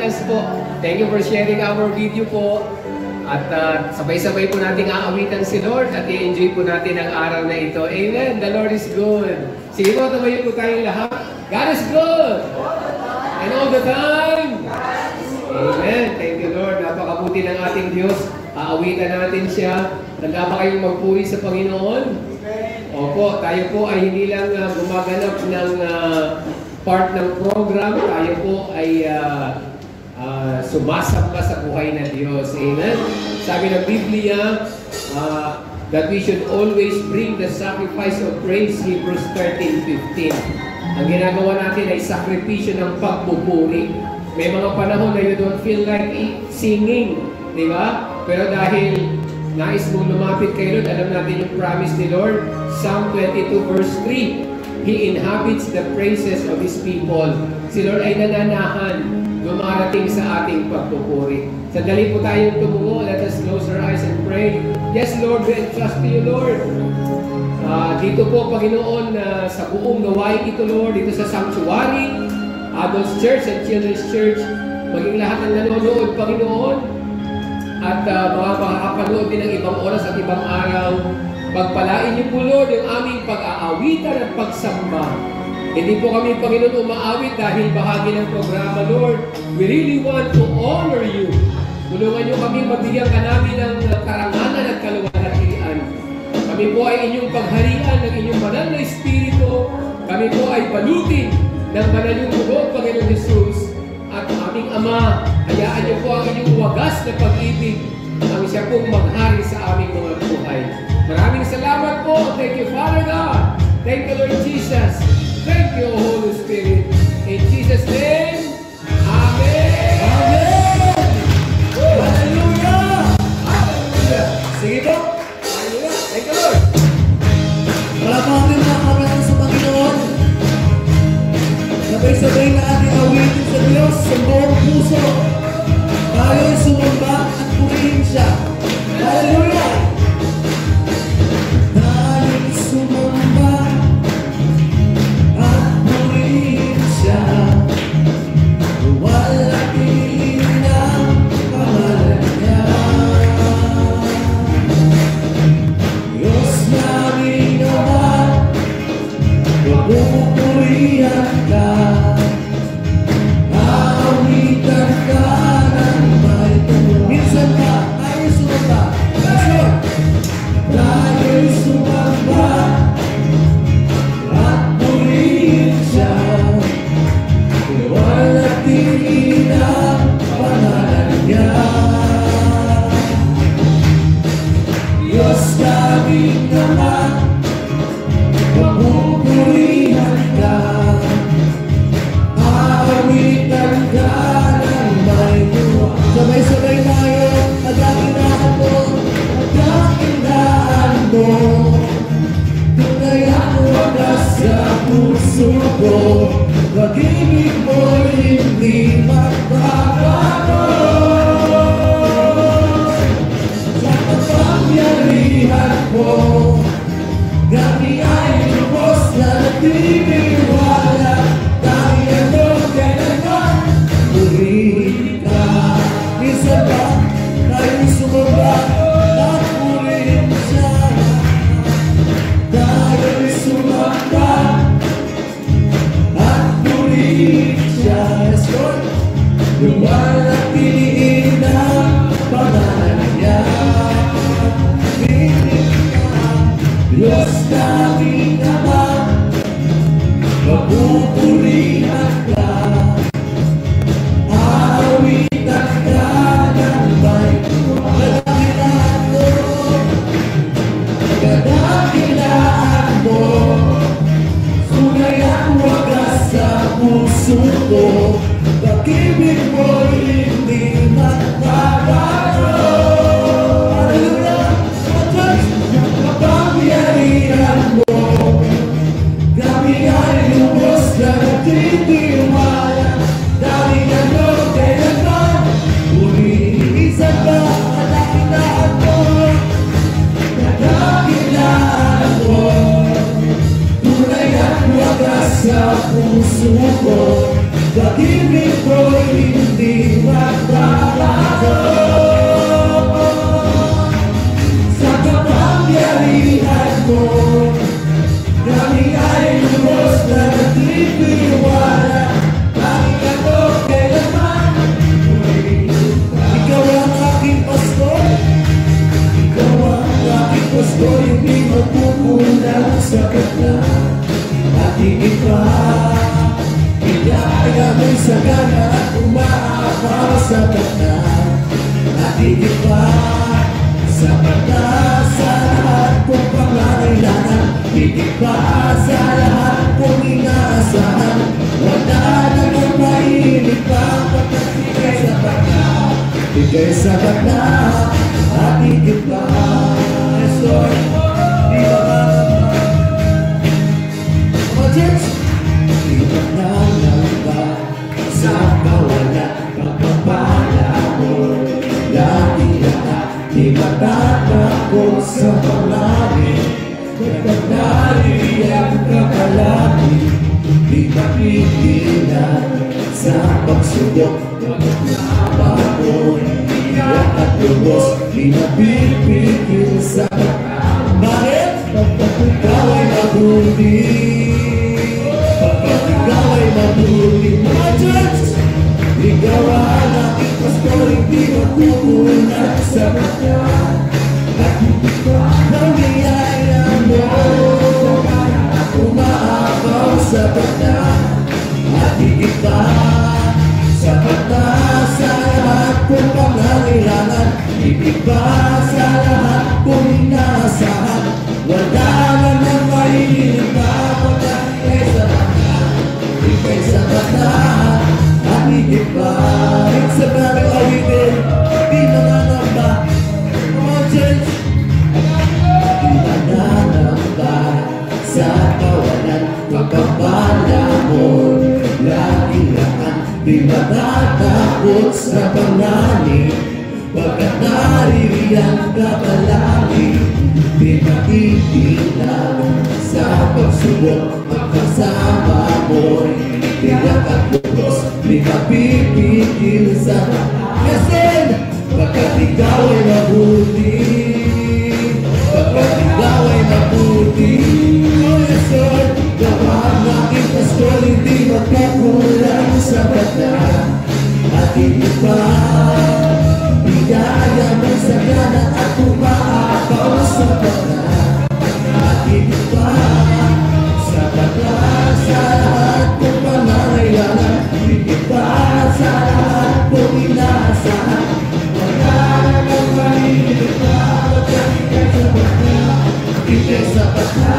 Yes po. Thank you for sharing our video po. At sabay-sabay po nating aawitan si Lord at i-enjoy po natin ang araw na ito. Amen. The Lord is good. Sige po, tumayo po tayong lahat. God is good. And all the time. Amen. Thank you, Lord. Napakabuti ng ating Diyos. Aawitan natin siya. Tanda ba kayong magpuri sa Panginoon? Opo, tayo po ay hindi lang gumaganap ng part ng program. Tayo po ay sumasamba sa buhay ng Diyos. Amen? Sabi ng Biblia, that we should always bring the sacrifice of praise, Hebrews 13:15. Ang ginagawa natin ay sakripisyo ng pagpupuri. May mga panahon na you don't feel like singing, di ba? Pero dahil nais mong lumapit kay Lord, alam natin yung promise ni Lord, Psalm 22 verse 3, He inhabits the praises of His people. Si Lord ay nananahan, dumarating sa ating pagpupuri. Sandali po tayong tumungo. Let us close our eyes and pray. Yes, Lord, we entrust to you, Lord. Dito po, Panginoon, sa buong gawain ito, Lord, dito sa Sanctuary, Adults Church and Children's Church, maging lahat ng nanonood, Panginoon, at mga makakapanood din ng ibang oras at ibang araw, pagpalain niyo po, Lord, yung aming pag-aawitan at pagsamba. Hindi po kami, Panginoon, umaawit dahil bahagi ng programa, Lord. We really want to honor you. Tulungan niyo kami, mabigyan ka namin ng karangalan at kaluwalhatian. Kami po ay inyong pagharian ng inyong banal na Espiritu. Kami po ay balutin ng banal yung bugod, Panginoon Jesus. At aming Ama, hayaan niyo po ang inyong wagas na pag-ibig ang siya pong maghari sa aming mga buhay. Maraming salamat po. Thank you, Father God. Thank you, Lord Jesus. Thank you, Holy Spirit. In Jesus' name, Amen! Amen! Hallelujah! Hallelujah! Sige po. Hallelujah! Thank you, Lord! Palapagin mga kamay sa Panginoon. Sabay-sabay na ating awitin sa Diyos sa buong puso. Tayo'y sumamba at purihin siya. Hallelujah! Tayo'y sumamba at purihin siya. Luwalhatiin ang pangalan niya. Diyos namin naman, pagpupurihan ka. Aawitan ka ng may tuwa. Minsan pa, tayo'y sumamba. Tayo'y sumamba at purihin siya. Luwalhatiin ang pangalan niya. Diyos kaming naman, pagpupurihan ka. Aawitan ka ng may tuwa. Sabay-sabay tayo, pagkakinaan mo, pagkakinaan mo. Tunay ang wagas sa puso ko. Pag-ibig mo hindi magbabago. Sa kapangyarihan mo, kami ay lubos na nagtitiwala. Kami ano kailanman, purihin ka. Minsan ba tayo'y sumamba at purihin siya. Tayo'y sumamba at purihin siya. Yes, Lord. Luwalhatiin ang pangalan niya. Diyos namin naman, pagpupurihan ka. Aawitan ka ng may tuwa. Kadakilaan mo, kadakilaan mo. Tunay ang wagas sa puso ko. Pag-ibig mo hindi magbabago. Hallelujah! Kapangyarihan mo, kami ay lubos na nagtitiwala. Dahil ano kailanman, purihin ba kadakilaan mo. Kadakilaan mo, tunay ang wagas sa puso ko. Pag-ibig mo hindi Sapat na sa lahat kong pangangailangan, higit pa sa lahat kong inaasahan. Wala namang mahilig pa kapag ika'y sapat na. Ika'y sapat na at higit pa. Yes, Lord, di ba makakapa? Come on, church! Di ba nalamba sa kawalan pagpapala mo? Lagi lahat di matatakot sa panglamin, kapag nariyan ka palagi, di mapigilan sa pagsubok. Pagkakama mo'y iyak at lubos, di napipigil sa bakit? Pagkat ikaw ay mabuti, pagkat ikaw ay mabuti. Mga church! Ikaw ang aking pastor, hindi magkukulang sa kanya. At hindi ka ng biyaya mo, umaapaw sa kanya. At higit pa, sapat na sa lahat kong pangangailangan, higit pa sa lahat kong inaasahan. Wala namang mahilig pa pagkat ika'y sapat na. Ika'y sapat na at higit pa. It's a battle awitin, di nananamba. Come on, church! Di nananamba sa kawalan, pagpapala mo lagi lahat. Di matatakot sa panganib, pagkat naririyan ka palagi. Di makikilang sa pagsubok, magkasama mo'y tiyak at lubos, di mapipigil sa kasin. Pagkat ikaw ay mabuti, pagkat ikaw ay mabuti. Oh yes, Lord, gawa ang aking pastor, hindi magkakulang sa bata. At hindi pa, bigaya mo sa gana at umaapaw sa bata. At hindi pa, sapat na sa lahat kong pangangailangan, higit pa sa lahat kong inaasahan. Wala namang mahilig pa pagkat ika'y sapat na. Ika'y sapat na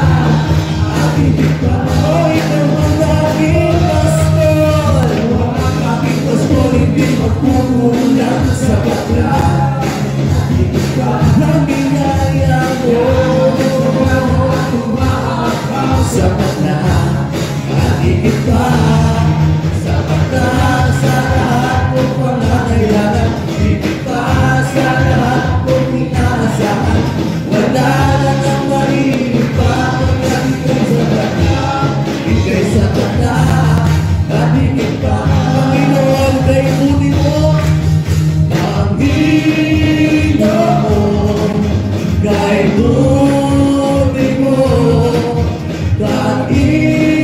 at higit pa. Oh, ikaw ang aking pastor, ang aking pastor, hindi magkukulang sa bata. Higit pa ng biyaya mo, sapat na at higit pa, sapat na sa lahat kong pangangailangan, higit pa sa lahat kong inaasahan. Wala na nang mahilig pa pagkat ika'y sapat na. Ika'y sapat na at higit pa. Panginoon, kay buti mo, Panginoon, kay buti mo, pag-ibig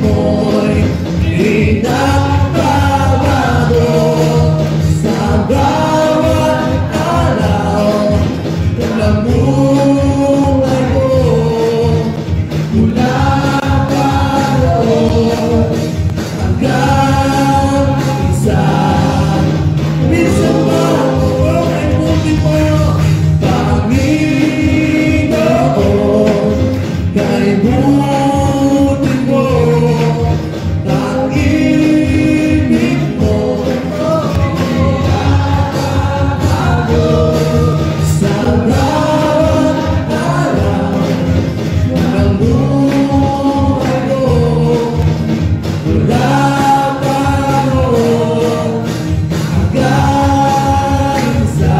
mo'y pinagbabago sa bawat araw ng buhay ko. Mula pa noon hanggang minsan, minsan ba kay buti mo, Panginoon, kay buti mo, pag-ibig mo, pinagbabago sa bawat araw ng buhay ko. Mula pa noon hanggang sa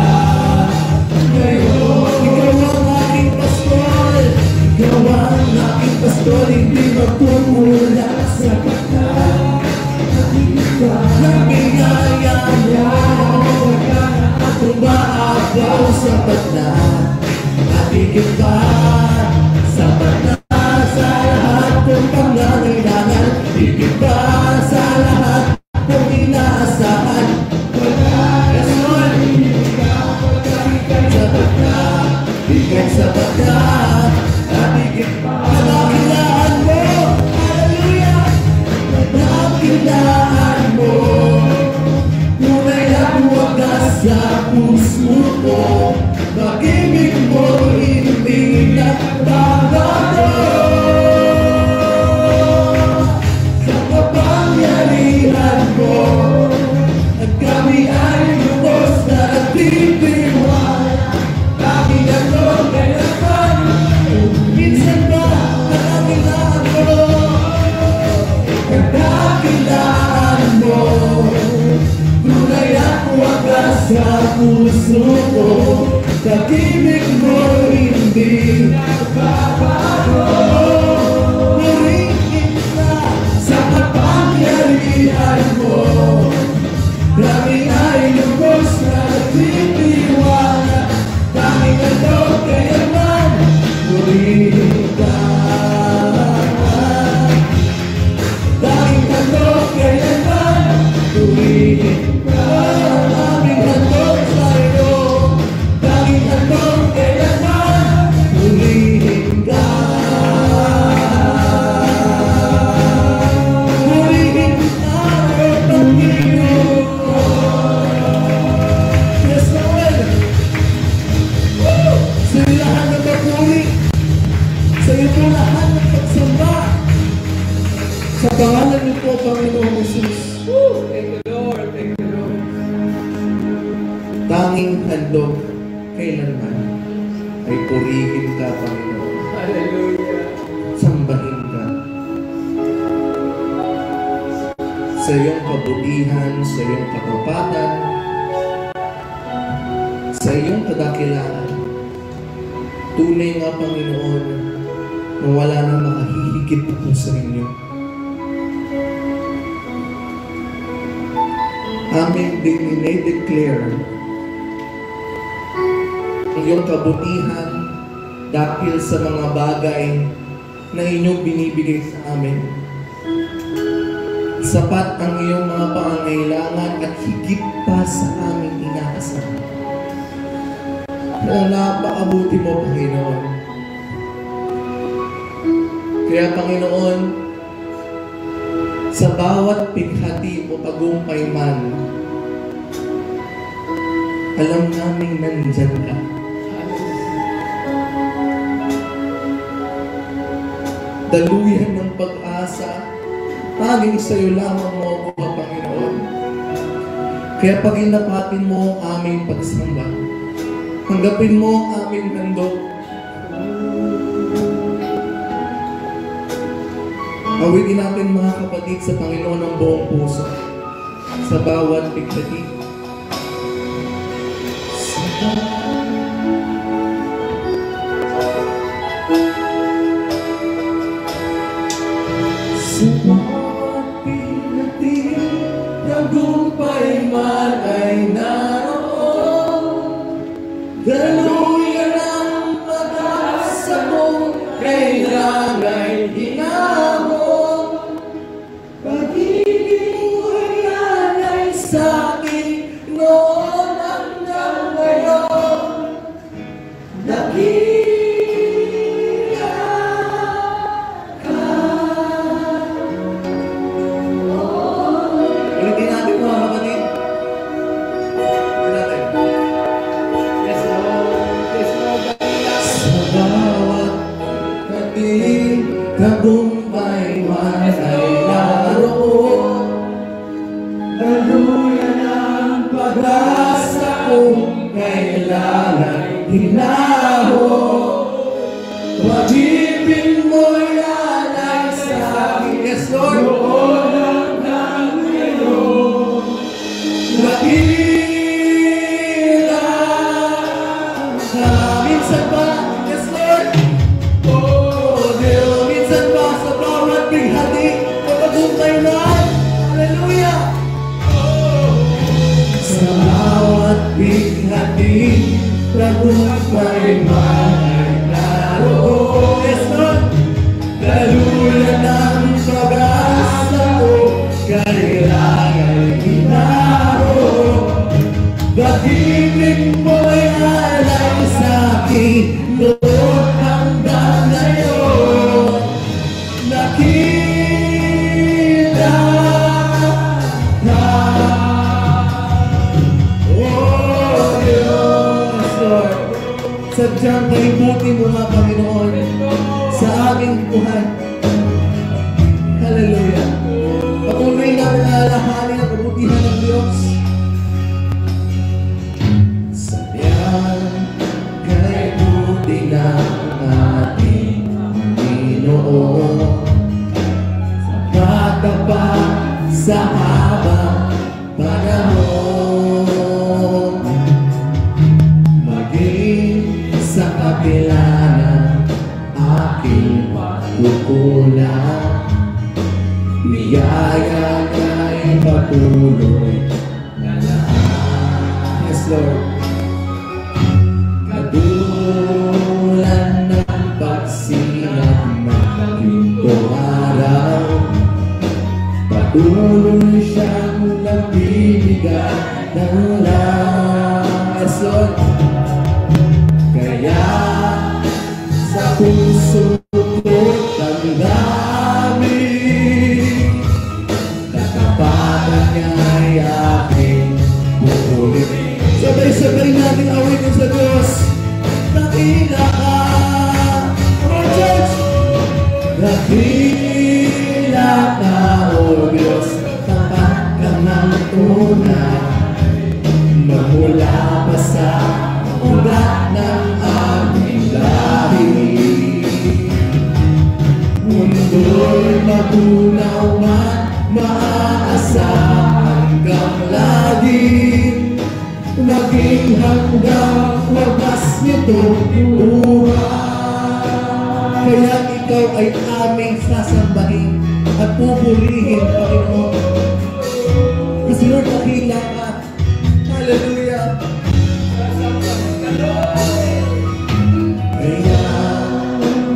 ngayon. Ikaw ang aking pastor, ikaw ang aking pastor, hindi magkukulang sa bata. At higit pa ng biyaya mo, at umaapaw sa bata. At higit pa, sapat na sa lahat kong pangangailangan, higit pa sa lahat kong inaasahan. Yes, Lord, ika'y sapat na, ika'y sapat na, at higit pa. Kadakilaan mo, hallelujah, kadakilaan mo, tunay na buwagas sa puso ko. sa puso ko, pag-ibig mo hindi nagbabago. Naringin ka sa kapangyarihan mo, dami ay lubos na nagtitiwala, tanging ano kayaman, purihin ka. Tanging ano kayaman, purihin ka. Tanging ano sa'yo, tanging ano kayaman, purihin ka. Purihin ka, o Panginoon. Yes, Lord. Woo! Sa'yo lahat ng papuri, sa'yo po lahat ng pagsamba. Sa pangalan niyo po, Panginoong Jesus. Woo! Thank you, Lord. Thank you, Lord. Tanging handog kailanman ay purihin ka, Panginoon. Hallelujah. Sambahin ka. Sa iyong kabutihan, sa iyong katapatan, sa iyong kadakilaan. Tunay nga, Panginoon, na wala na makahihigit po sa inyo. Aming dinideclare ang iyong kabutihan dahil sa mga bagay na inyong binibigay sa amin. Sapat ang iyong mga pangangailangan at higit pa sa aming inaasam. Napakabuti mo, Panginoon. Kaya, Panginoon, sa bawat pighati o tagumpay man, alam naming nandyan ka. Daluyan ng pag-asa, tanging sa'yo lamang mo ako, Panginoon. Kaya pag-inapatin mo ang aming pagsamba, tanggapin mo ang aming handog. Awitin natin mga kapatid sa Panginoon ng buong puso sa bawat pighati. Sa bawat pighati, tagumpay man ay naroon. Daluyan ang pag-asa mong kailangan ay hinamon. Sa'kin noon hanggang ngayon, nakita ka. Ulitin natin mga kapatid. Ulitin natin. Yes, Lord. Yes, Lord. Sa bawat kating tagumpay man ay naroon. Daluyan ang pag-asa kung kailangan hinahon. Pag-ibig mo'y alay sa'kin. Yes, Lord. Noon hanggang ngayon, nakita ka. Minsan ba, yes, Lord. Oh, Diyo, minsan ba sa bawat bighati, kapag-umpay man, hallelujah. Sa bawat bighati, tagumpay man ay naroon. Yes, Lord. Daluyan ang pag-asa ko, kailangan hinahon. Pag-ibig mo'y alay sa'kin, noon hanggang ngayon. Nakita ka. Sadyang kaibuti mo nga, Panginoon, sa aming buhay. Hallelujah. Patuloy namin alalahanin ang kabutihan ng Diyos. Sadyang kaibuti ng ating Panginoon, sa habang panahon. Patuloy siyang nagbibigay ng lason. Kaya sa puso ko damdamin, katapatan niya ay aking pupulin. Sabay-sabay natin awitin sa Diyos. Dakila ka, our church. Dakila ka, O Diyos, tapat ka ng tunay, magmula pa sa ugat ng aming lahi. Mundo'y magunaw man, maaasahan kang lagi, maging hanggang wagas nitong buhay. Kaya ikaw ay aming sasambahin at pupurihin, Panginoon. Kasi Lord, nakila ka. Hallelujah. Kaya,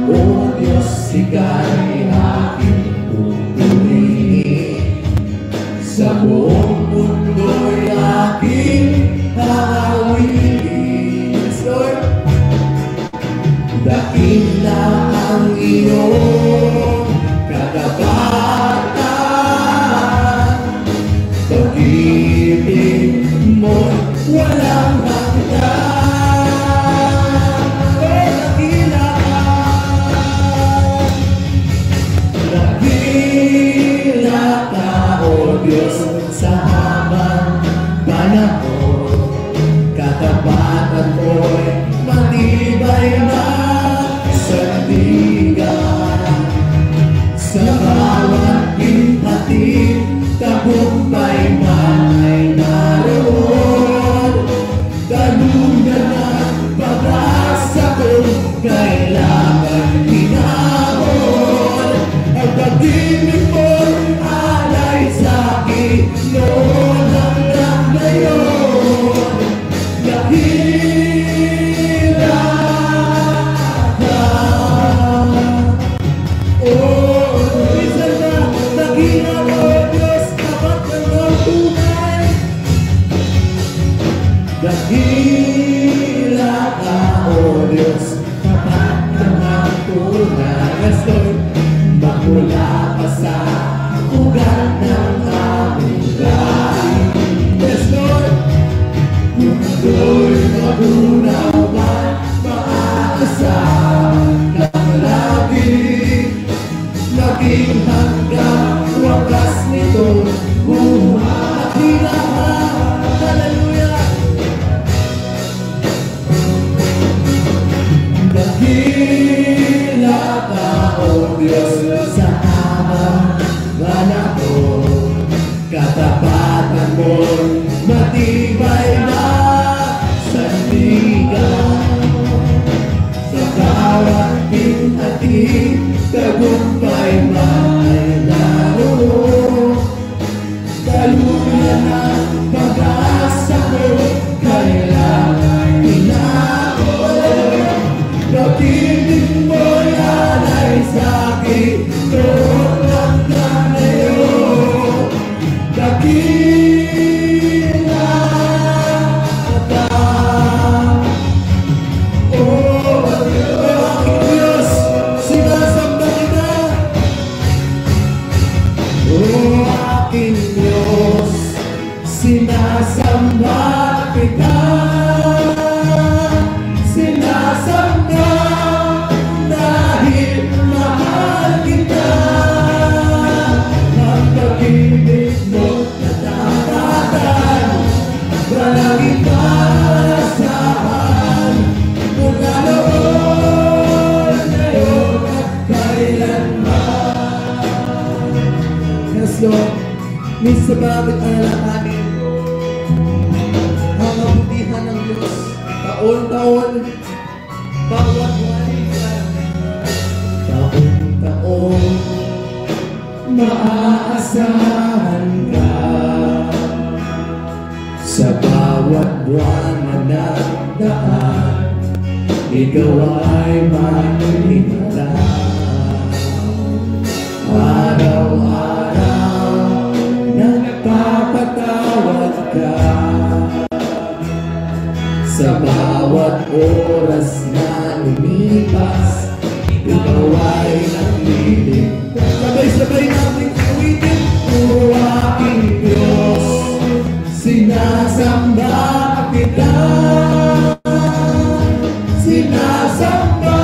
O Diyos, ika'y aking pupurihin. Sa buong mundo'y aking aawitin. Yes, Lord. Dakila ang iyong katapatan, pag-ibig mo'y walang hanggan. Dakila ka, dakila ka, O Diyos, sa habang panahon, katapatan mo'y matibay na sandigan. Sa bawat hinatid, tagumpay man ay naroon. Dalunan at pag-asa kung kailangan hinahon. Ang pag-ibig mo'y alay sa'kin noon hanggang ngayon. Dakila ka, oh, minsan na dakila mo, Diyos, tapat ka ng tunay. Dakila ka, oh Diyos, tapat ka ng tunay. Yes, Lord, magmula pa sa ugat ng aming lahi. Yes, Lord, mundo'y magunaw man, maaasahan kang lagi, maging hanggang wagas nitong buhay. Dakila ka, hallelujah. Dakila ka, O Diyos, sa habang panahon, katapatan mo'y matibay na sandigan. Sa bawat hinatid, tagumpay man ay naroon. Daluyan ang pag-asa ko, kailangan hinahon. Pag-ibig mo'y alay sa'kin noon hanggang ngayon. Dakila ka, oh aking Diyos, sinasamba kita. Oh aking Diyos, sinasamba kita. Sinasamba dahil mahal kita. Ang pag-ibig mo natapatan, walang ipaasahan. Mula noon, ngayon at kailanman. Yes, Lord, minsan bakit alalahanin ang kabutihan ng Diyos taon-taon, bawat walikan, taon-taon, maaasahan ka. Sa bawat buwan na nagdaan, ikaw ay maninigla. Araw-araw nagpapatawad ka. Sa bawat oras na lumipas, ikaw ay nagliligtas. Sabay-sabay natin awitin, o aking Diyos, sinasamba kita. Sinasamba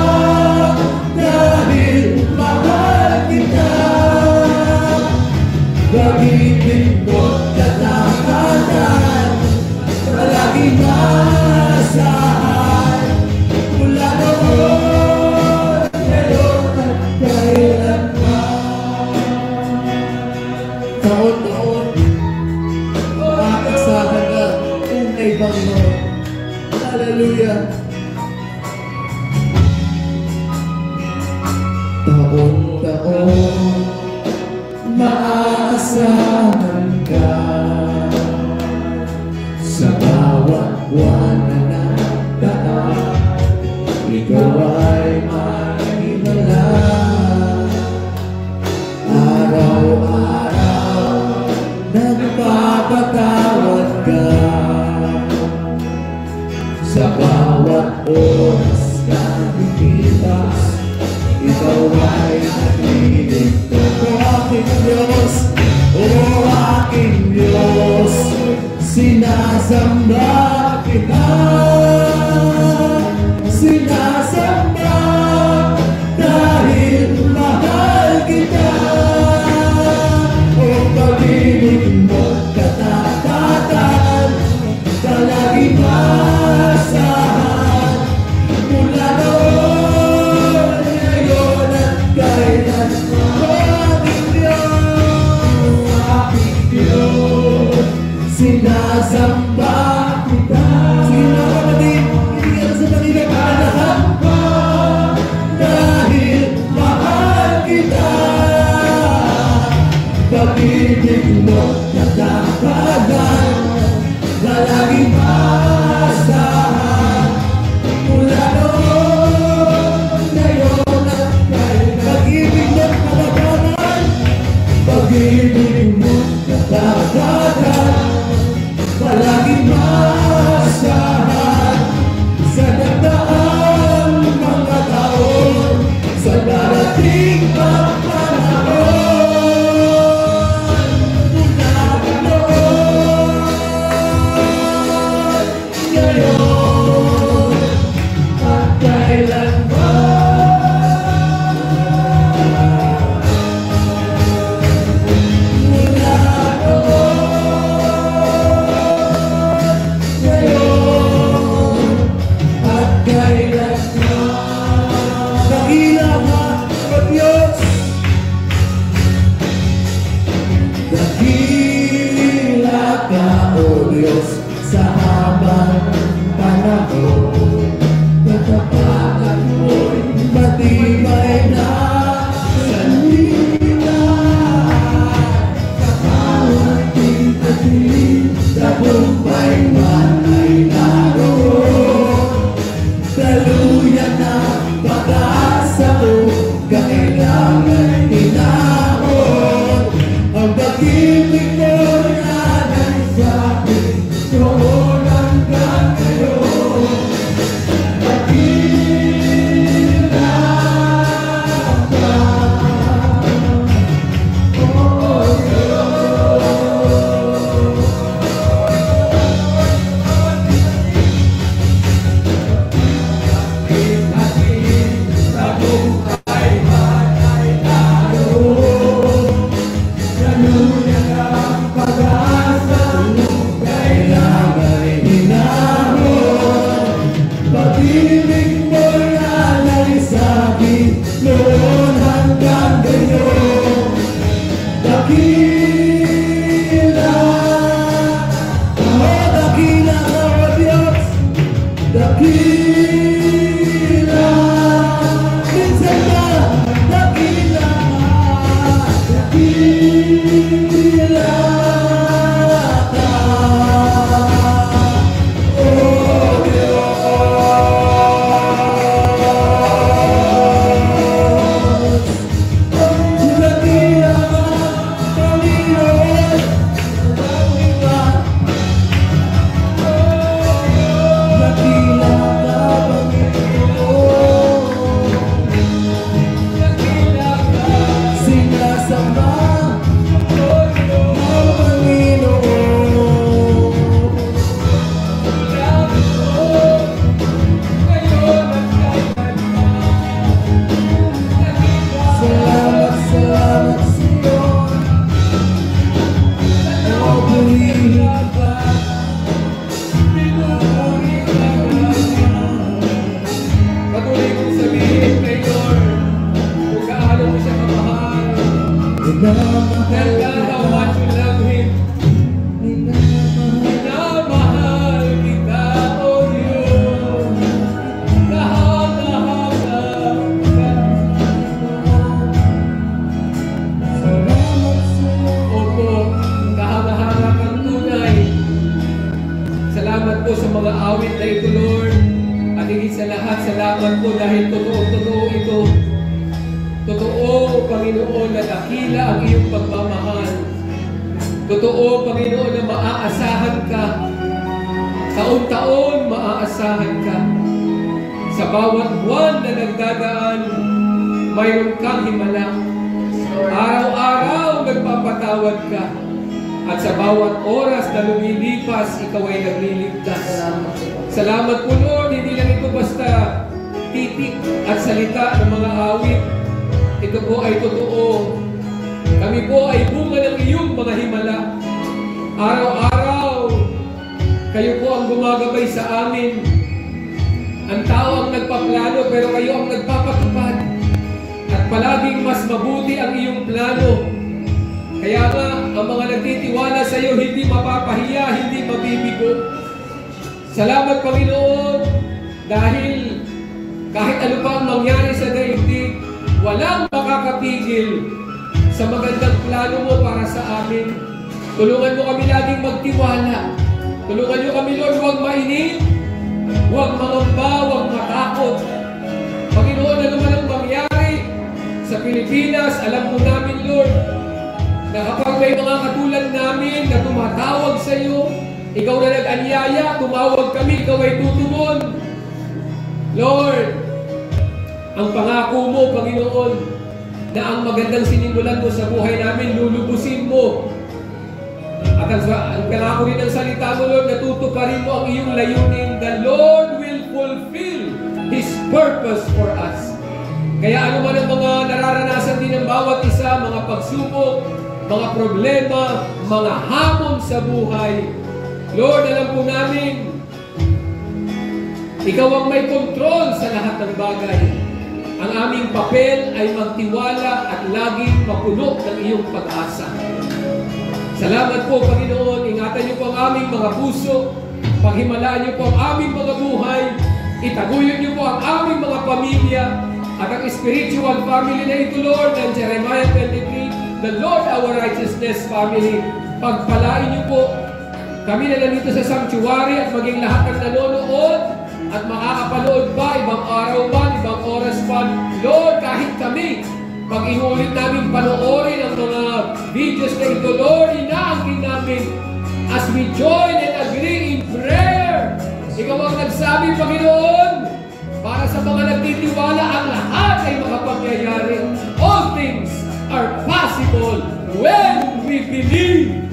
dahil mahal kita. Pag-ibig mo't katapatan, palaging maasahan. Mula noon, ngayon at kailanman. Taon-taon, makakasama ka kung may Panginoon. Hallelujah! Taon-taon, maaasahan ka. Sa bawat buwan na nagdaan, ikaw ay mahimala. Araw-araw, nagpapatawad ka. Sa bawat oras na lumipas, ikaw ay nagliligtas. O aking Diyos, o aking Diyos, sinasamba kita. Sinasamba dahil mahal kita. O pag-ibig mo't katapatan, palaging maasahan. Mula noon, ngayon at kailanman. O aking Diyos, sinasamba kita. Sino kapatid, hindi ka sa kanila kaalahan pa, dahil mahal kita. Pag-ibig mo't katapatan, palaging maasahan. Mula noon, ngayon at kailanman. Pag-ibig mo't katapatan, pag-ibig mo't katapatan, palaging maasahan. Sa dagdaang mga taon, sa darating pang panahon. Mula noon, ngayon at kailanman. Mula noon, ngayon at kailanman. Dakila ka, O Diyos. Dakila ka, O Diyos, sa habang panahon. Katapatan mo'y matibay na sandigan. Kapawat tingin, tagumpay man ay naroon. Daluyan na pag-asa ko, kailangan tinahon. Ang pag-ibig mo nanay sa akin, noon hanggang ngayon. Dakila ka, O Diyos. Tagumpay man ay naroon. Daluyan ang pag-asa, kailangan hinahon. Pag-ibig mo'y alay sa'kin, noon hanggang ngayon. Dakila, dakila ka, O Diyos. Dakila, minsan ba, dakila ka, dakila ka, O Diyos. Dakila ka, Panginoon. po sa mga awit na ito, Lord. At higit sa lahat, salamat po dahil totoo ito. Totoo, Panginoon, na dakila ang iyong pagmamahal. Totoo, Panginoon, na maaasahan ka. Taon-taon maaasahan ka. Sa bawat buwan na nagdadaan, mayroon kang himala. Araw-araw nagpapatawad ka. At sa bawat oras na lumilipas, ikaw ay nagliligtas. Salamat po, Lord. Hindi lang ito basta titik at salita ng mga awit. Ito po ay totoo. Kami po ay bunga ng iyong mga himala. Araw-araw, kayo po ang gumagabay sa amin. Ang tao ang nagpaplano, pero kayo ang nagpapatupad. At palaging mas mabuti ang iyong plano. Kaya nga, ang mga nagtitiwala sa iyo, hindi mapapahiya, hindi mabibigo. Salamat, Panginoon, dahil kahit ano pa ang mangyari sa daigdig, walang makakapigil sa magandang plano mo para sa amin. Tulungan mo kami laging magtiwala. Tulungan niyo kami, Lord, huwag mainip, huwag mangamba, huwag matakot. Panginoon, ano man ang mangyari sa Pilipinas, alam mo namin, Lord, na kapag may mga katulad namin na tumatawag sa iyo, ikaw na nag-anyaya, tumawag kami, ikaw ay tutugon. Lord, ang pangako mo, Panginoon, na ang magandang sinimulan mo sa buhay namin, lulubusin mo. At ang pangako rin ng salita mo, Lord, natutuparin mo ang iyong layunin. The Lord will fulfill His purpose for us. Kaya ano man ang mga nararanasan din ng bawat isa, mga pagsubok, mga problema, mga hamon sa buhay, Lord, alam po namin, ikaw ang may kontrol sa lahat ng bagay. Ang aming papel ay magtiwala at laging mapuno ng iyong pag-asa. Salamat po, Panginoon. Ingatan niyo po ang aming mga puso. Paghimalaan niyo po ang aming mga buhay. Itaguyod niyo po ang aming mga pamilya. At ang spiritual family na ito, Lord, ng Jeremiah 23, the Lord our righteousness family. Pagpalain niyo po kami na nandito sa sanctuary at maging lahat ng nanonood at makakapanood ba, ibang araw ba, ibang oras pa. Lord, kahit kami, pag inulit namin panoorin ang mga videos na ito, Lord, inaangkin namin as we join and agree in prayer. Ikaw ang nagsabi, Panginoon, para sa mga nagtitiwala, ang lahat ay makapangyayari. All things are possible when we believe.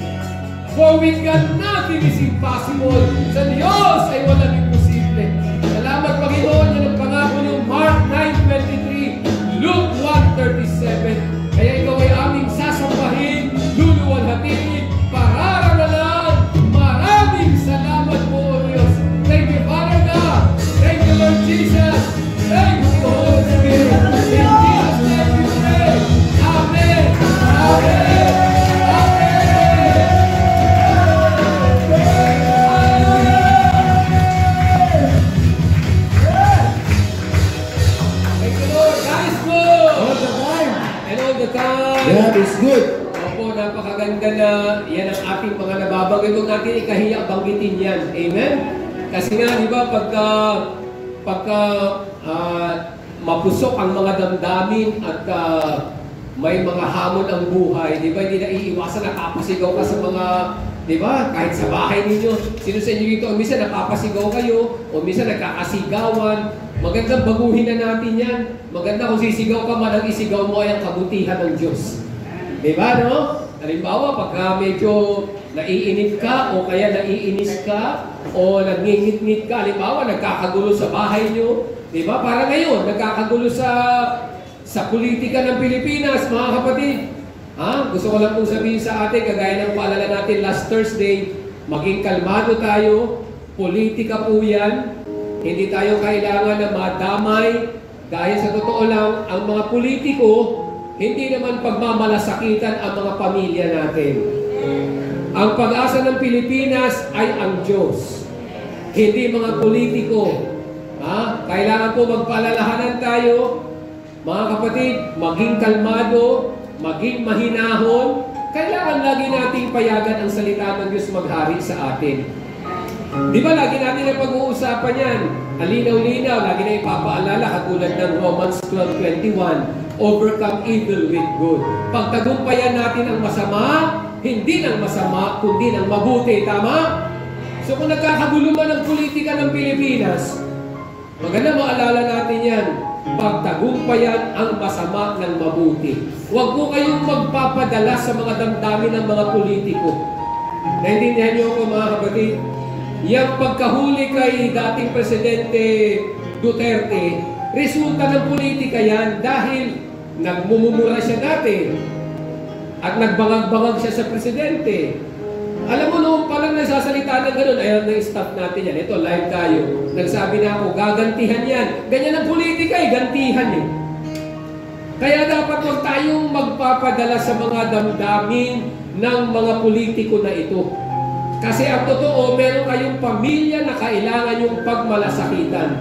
For with God nothing is impossible. Sa Diyos ay walang imposible. Salamat, Panginoon, yan ang pangako ng Mark 9:23, Luke 1:37. Kaya ikaw ay aming sasambahin, luluwalhatiin, pararanalan. Maraming salamat po, O Diyos. Thank you, Father God. Thank you, Lord Jesus. Thank you, Holy Spirit. In Jesus' name we pray. Amen. Amen. God is good. Opo, napakaganda na yan ang ating mga nababanggit. Huwag natin ikahiya banggitin yan. Amen? Kasi nga, di ba, pagka mapusok ang mga damdamin at may mga hamon ang buhay, di ba, hindi na iiwasan, nakapasigaw ka sa mga, di ba, kahit sa bahay ninyo. Sino sa inyo dito, minsan nakapasigaw kayo, o minsan nagkakasigawan. Magandang baguhin na natin yan. Maganda kung sisigaw ka man, ang isigaw mo ay ang kabutihan ng Diyos. Diba, no? Halimbawa, pagka medyo naiinip ka, o kaya naiinis ka, o nagngingit-ngit ka, halimbawa, nagkakagulo sa bahay nyo. Diba? Para ngayon, nagkakagulo sa politika ng Pilipinas, mga kapatid. Ha? Gusto ko lang pong sabihin sa atin, kagaya ng paalala natin last Thursday, maging kalmado tayo, politika po yan. Hindi tayo kailangan na madamay dahil sa totoo lang, ang mga politiko, hindi naman pagmamalasakitan ang mga pamilya natin. Ang pag-asa ng Pilipinas ay ang Diyos, hindi mga politiko. Ha? Kailangan po magpaalalahanan tayo, mga kapatid, maging kalmado, maging mahinahon. Kailangan lagi nating payagan ang salita ng Diyos maghari sa atin. Di ba, lagi natin na pag-uusapan yan. Halinaw-linaw, lagi na ipapaalala, katulad ng Romans 12:21, overcome evil with good. Pagtagumpayan natin ang masama, hindi ng masama, kundi ng mabuti. Tama? So kung nagkakagulo man ang politika ng Pilipinas, maganda maalala natin yan. Pagtagumpayan ang masama ng mabuti. Huwag po kayong magpapadala sa mga damdamin ng mga politiko. Naintindihan niyo ako, mga kapatid? Yung pagkahuli kay dating Presidente Duterte, resulta ng politika yan dahil nagmumumura siya dati at nagbangag-bangag siya sa Presidente. Alam mo, noong palang nagsasalita ng gano'n, ayaw na staff natin yan. Ito, live tayo. Nagsabi na ako, gagantihan yan. Ganyan ang politika gantihan eh. Kaya dapat huwag tayong magpapadala sa mga damdamin ng mga politiko na ito. Kasi ang totoo, meron kayong pamilya na kailangan yung pagmalasakitan.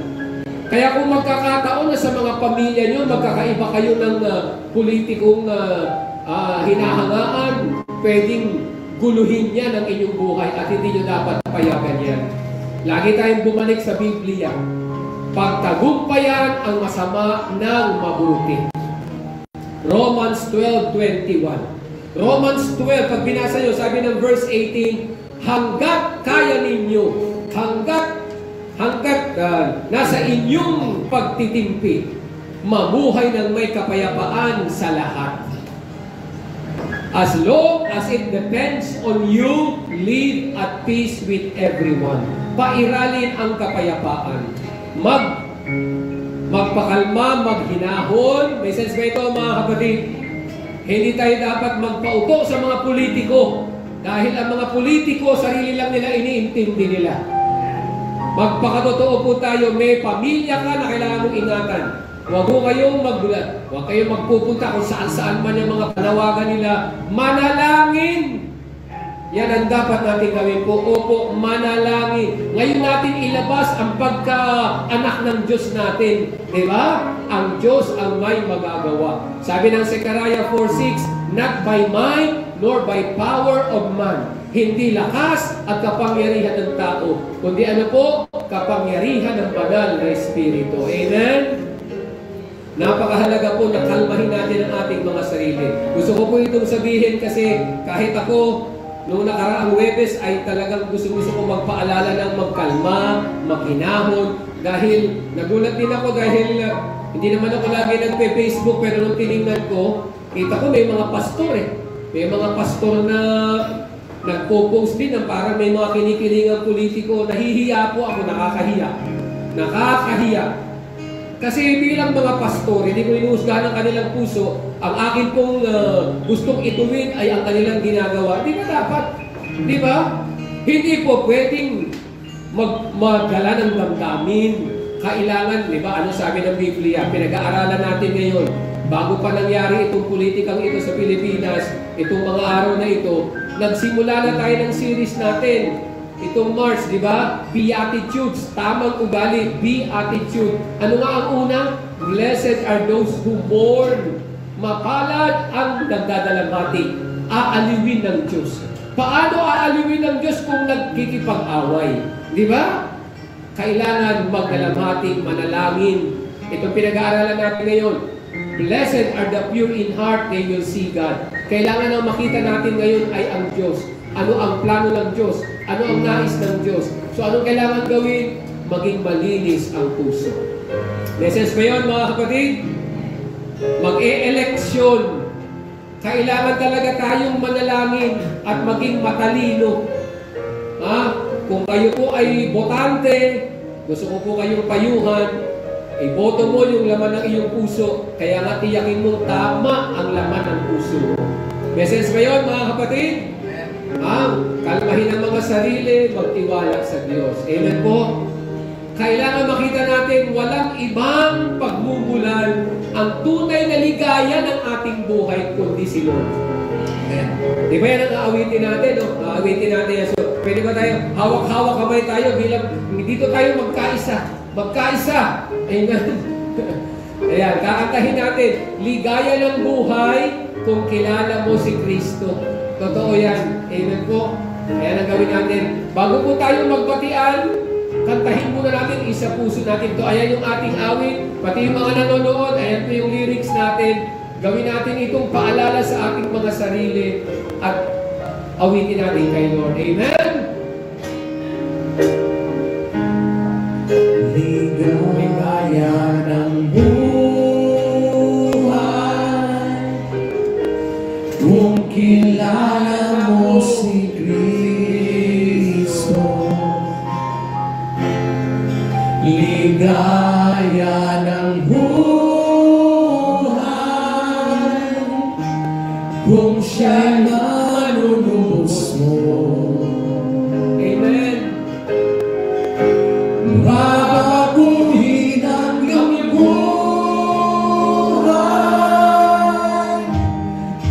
Kaya kung magkakataon na sa mga pamilya nyo, magkakaiba kayo ng politikong hinahangaan, pwedeng guluhin yan ang inyong buhay at hindi nyo dapat payagan yan. Lagi tayong bumalik sa Biblia. Pagtagumpayan ang masama ng mabuti. Romans 12:21. Romans 12, pag binasa nyo, sabi ng verse 18, hanggat kaya ninyo, hanggat nasa inyong pagtitimpi, mabuhay ng may kapayapaan sa lahat. As long as it depends on you, live at peace with everyone. Pairalin ang kapayapaan. Magpakalma, maghinahon. May sense ba ito, mga kapatid? Hindi tayo dapat magpauto sa mga politiko. Dahil ang mga politiko, sarili lang nila iniintindi nila. Magpakatotoo po tayo, may pamilya ka na kailangan mong ingatan. Huwag mo kayong magbulat. Huwag kayong magpupunta kung saan-saan man yung mga panawagan nila. Manalangin! Yan ang dapat natin gawin po. Opo, manalangin. Ngayon natin ilabas ang pagka-anak ng Diyos natin. Diba? Ang Diyos ang may magagawa. Sabi ng Zechariah 4:6, not by might, nor by power of man. Hindi lakas at kapangyarihan ng tao. Kundi ano po? Kapangyarihan ng banal na Espiritu. Amen? Napakahalaga po na kalmahin natin ang ating mga sarili. Gusto ko po itong sabihin kasi kahit ako, noong nakaraang Webes ay talagang gusto ko magpaalala ng magkalma, maghinahon. Dahil nagulat din ako dahil hindi naman ako lagi nagpe-Facebook pero nung tinignan ko, kita ko may mga pastor eh. May mga pastor na nagpo-post din na parang may mga kinikilingang politiko. Nahihiya po ako, nakakahiya. Nakakahiya. Kasi bilang mga pastor, hindi ko inuusgahan ang kanilang puso, ang akin pong gustong ituwid ay ang kanilang ginagawa. Di ba dapat? Di ba? Hindi po pwedeng magdala ng damdamin. Kailangan, di ba, ano sabi ng Biblia? Pinag-aaralan natin ngayon. Bago pa nangyari itong politikang ito sa Pilipinas, itong mga araw na ito, nagsimula na tayo ng series natin. Itong March, di ba? Beatitudes, tamang ugali, beatitude. Ano nga ang una? Blessed are those who mourn. Mapalad ang nagdadalamhati. Aaliwin ng Diyos. Paano aaliwin ng Diyos kung nagkikipag-away? Di ba? Kailangan magdalamhati, manalangin. Itong pinag-aaralan natin ngayon. Blessed are the pure in heart, they will see God. Kailangan ang makita natin ngayon ay ang Diyos. Ano ang plano ng Diyos? Ano ang nais ng Diyos? So anong kailangan gawin? Maging malinis ang puso. Message ba yun, mga kapatid? Mag-e-eleksyon. Kailangan talaga tayong manalangin at maging matalino. Kung kayo po ay botante, gusto ko po kayong payuhan, iboto mo yung laman ng iyong puso, kaya nga tiyakin mo tama ang laman ng puso. Message ba yun, mga kapatid? Kalmahin ang mga sarili, magtiwala sa Diyos. Amen po? Kailangan makita natin walang ibang pagmumulan ang tunay na ligaya ng ating buhay kundi si Lord. Amen. Di ba yan ang aawitin natin? No? Aawitin natin yan. So, pwede ba tayo, hawak-hawak kamay tayo bilang dito tayo magkaisa. Magkaisa. Amen. Ayan, kakantahin natin. Ligaya ng buhay kung kilala mo si Kristo. Totoo yan. Amen po. Kaya nang gawin natin. Bago po tayo magbatian, itiis sa puso natin to. Ayan yung ating awit, pati yung mga nanonood, ayan po yung lyrics natin. Gawin natin itong paalala sa ating mga sarili at awitin natin kay Lord. Amen? Ligaya ng buhay kung kilala mo si Kristo. Ligaya ng buhay kung siya'y manunubos mo. Amen. Babaguhin ang iyong buhay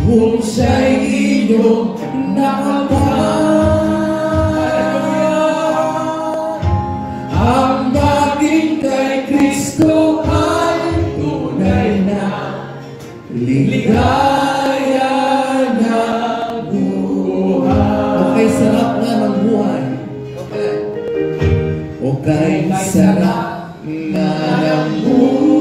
kung siya'y inyong nakapahan. Ang baging kay Kristo ay tunay na ligaya ng buhay. Okay, sarap na ng buhay. Okay, sarap na ng buhay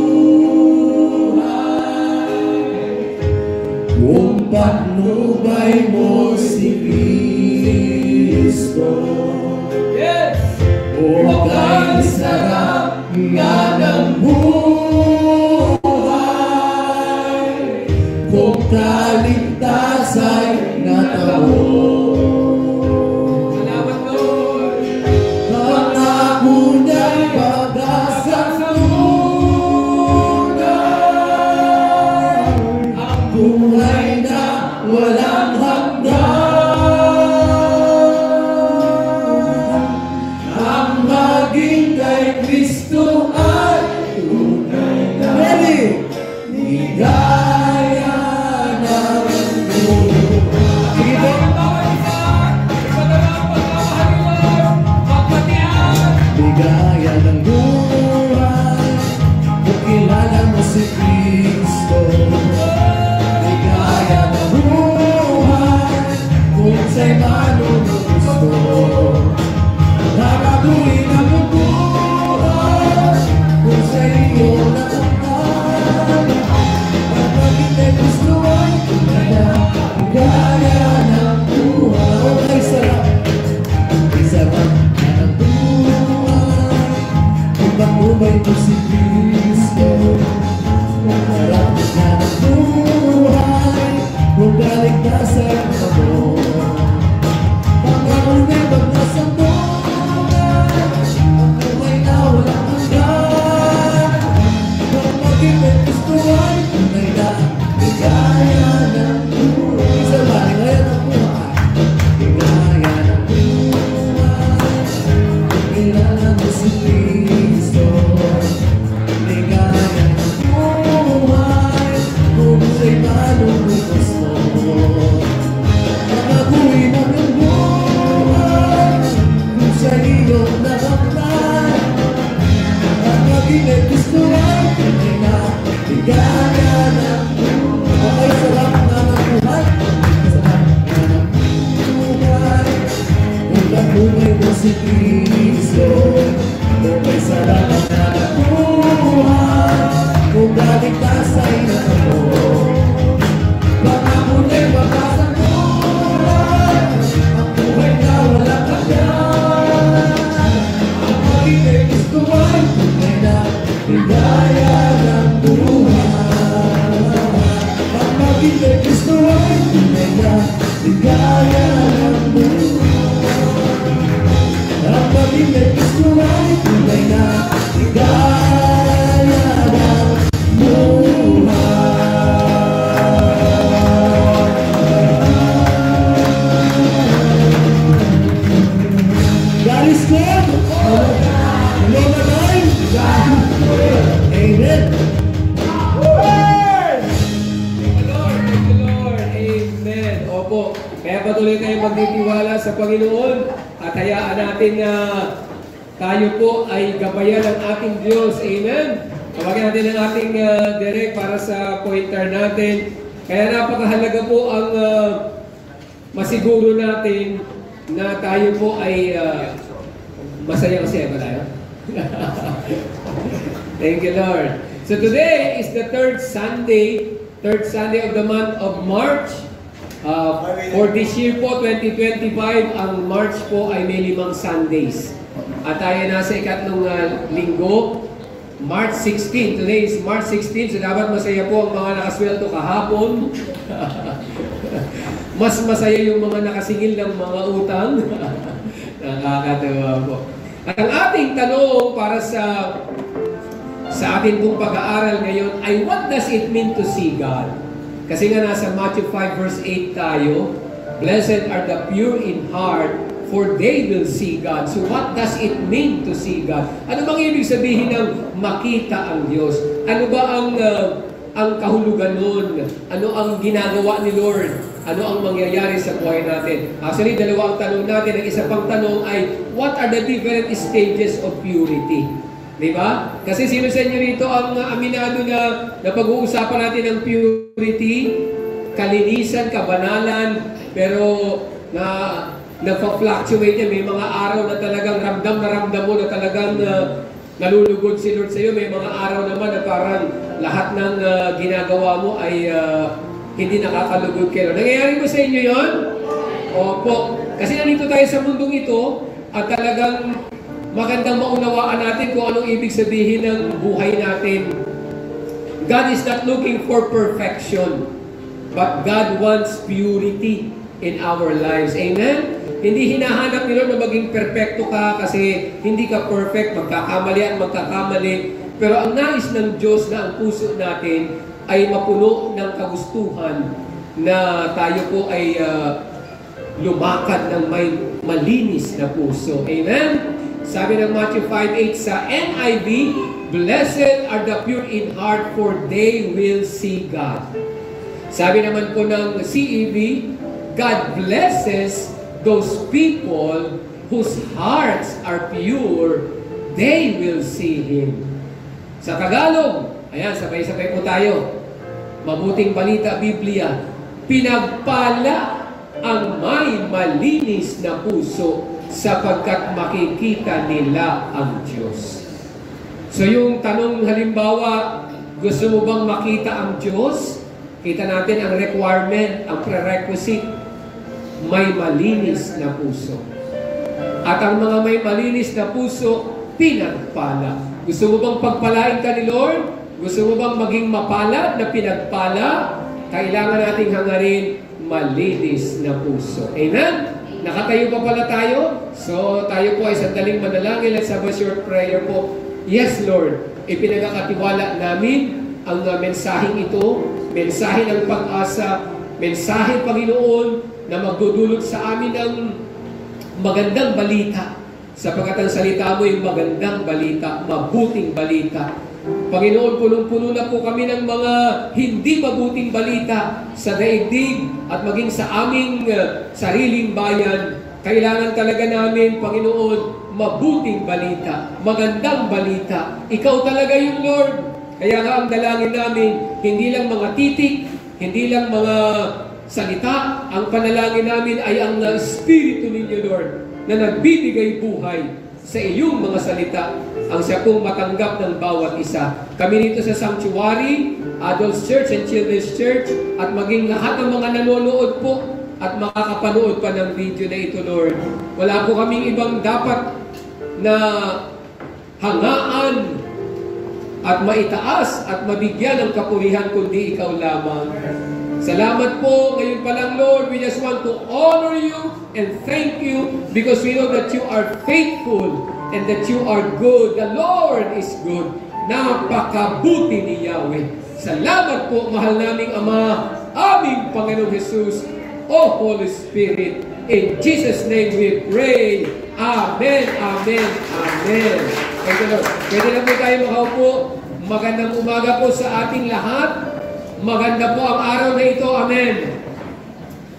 kung patnubay mo si Kristo. Yes! Okay, sarap nga ng buhay kung kaligtas ay natamo. Salamat, Lord! Pangako niya'y pag-asa sa buhay, ang buhay na walang hanggan. Ang maging kay Kristo ay tunay na ligaya ng buhay. Sige po. Ligaya ng buhay kung kilala mo si Kristo. Ligaya ng buhay kung siya'y manunubos mo. Babaguhin ang iyong buhay kung siya'y iyong nakapahan. Ang maging kay Kristo ay tunay na ligaya ng buhay. Okay, sarap. Okay, sarap ng buhay kung patnubay mo si Kristo. Kung harap na ng buhay kung kaligtasan mo. Pangkakulay pag-asang buhay ang buhay na walang hanggan. Kung maging kay Kristo ay tunay na ligaya ng buhay. Isa ba? Ligaya ng buhay. Ligaya ng buhay kung kilala mo si Kristo. Ligaya ng buhay kung siya'y manunubos mo. Babaguhin ang iyong buhay kung siya'y iyong nakapahan. Ang maging kay Kristo ay tunay na ligaya ng buhay. Okay, sarap na ng buhay. Sarap na ng buhay kung patnubay mo si Kristo. Okay, sarap na ng buhay kung kaligtas ay natamo. Pangako niya'y pag-asang buhay, ang buhay na walang hanggan. Ang maging kay Kristo ay tunay na ligaya ng buhay. Ang maging kay Kristo ay tunay na ligaya ng buhay. Ang maging kay Kristo ay tunay na ligaya ng buhay. God is good. Hello na tayo. Amen. Thank you, Lord. Amen. Opo. Kaya patuloy tayong magtitiwala sa Panginoon at hayaan natin na tayo po ay gabayan ng ating Diyos. Amen. Tawagin natin ang ating direct para sa pointer natin. Kaya napakahalaga po ang masiguro natin na tayo po ay masaya kasi ba tayo? Thank you, Lord. So today is the third Sunday of the month of March. For this year po, 2025, ang March po ay may 5 Sundays. At tayo nasa ikatlong linggo, March 16. Today is March 16, so dapat masaya po ang mga nakasweldo kahapon. Mas masaya yung mga nakasingil ng mga utang. Nakakatawa po. At ang ating tanong para sa ating pong pag-aaral ngayon ay what does it mean to see God? Kasi nga nasa Matthew 5 verse 8 tayo, blessed are the pure in heart, for they will see God. So what does it mean to see God? Ano bang ibig sabihin ng makita ang Diyos? Ano ba ang kahulugan nun? Ano ang ginagawa ni Lord? Ano ang mangyayari sa buhay natin? Actually, dalawa ang tanong natin. Ang isa pang tanong ay, what are the different stages of purity? Di ba? Kasi sino sa inyo rito ang aminado na pag-uusapan natin ng purity, kalinisan, kabanalan, pero nagpa-fluctuate yan. May mga araw na talagang ramdam mo na talagang nalulugod si Lord sa iyo. May mga araw naman na parang lahat ng ginagawa mo ay hindi nakakalugod kayo. Nangyayari ba sa inyo yon? Opo. Kasi nandito tayo sa mundong ito at talagang magandang maunawaan natin kung anong ibig sabihin ng buhay natin. God is not looking for perfection, but God wants purity in our lives. Amen? Hindi hinahanap ni Lord na maging perfecto ka kasi hindi ka perfect, magkakamali at magkakamali. Pero ang nais ng Diyos na ang puso natin ay mapuno ng kagustuhan na tayo po ay lumakad ng may malinis na puso. Amen? Sabi ng Matthew 5:8 sa NIV, blessed are the pure in heart, for they will see God. Sabi naman po ng CEV, God blesses those people whose hearts are pure, they will see Him. Sa Tagalog, ayan, sabay-sabay po tayo. Mabuting balita, Biblia, pinagpala ang may malinis na puso sapagkat makikita nila ang Diyos. So yung tanong halimbawa, gusto mo bang makita ang Diyos? Kita natin ang requirement, ang prerequisite, may malinis na puso. At ang mga may malinis na puso, pinagpala. Gusto mo bang pagpalain ka ni Lord? Gusto mo bang maging mapalad na pinagpala? Kailangan nating hangarin malinis na puso. Amen? Nakatayo pa pala tayo? So, tayo po ay sandaling manalangin. Let's have a short prayer po. Yes, Lord. Ipinagkakatiwala namin ang mensaheng ito, mensahe ng pag-asa, mensahe, Panginoon, na magdudulot sa amin ng magandang balita. Sapagkat ang salita mo yung magandang balita, mabuting balita. Panginoon, punong-puno na po kami ng mga hindi mabuting balita sa daigdig at maging sa aming sariling bayan. Kailangan talaga namin, Panginoon, mabuting balita, magandang balita. Ikaw talaga yung Lord. Kaya nga ang dalangin namin, hindi lang mga titik, hindi lang mga salita. Ang panalangin namin ay ang Espiritu ninyo, Lord, na nagbibigay buhay sa iyong mga salita, ang siya pong matanggap ng bawat isa. Kami dito sa Sanctuary, Adults Church and Children's Church, at maging lahat ng mga nanonood po at makakapanood pa ng video na ito, Lord. Wala po kaming ibang dapat na hangaan at maitaas at mabigyan ng kapurihan kundi ikaw lamang. Salamat po. Ngayon pa lang, Lord, we just want to honor you and thank you because we know that you are faithful and that you are good. The Lord is good. Napakabuti ni Yahweh. Salamat po, mahal naming Ama, aming Panginoong Jesus, O Holy Spirit. In Jesus' name we pray. Amen, amen, amen. Thank you, Lord. Pwede na po tayo makaupo. Magandang umaga po sa ating lahat. Maganda po ang araw na ito. Amen.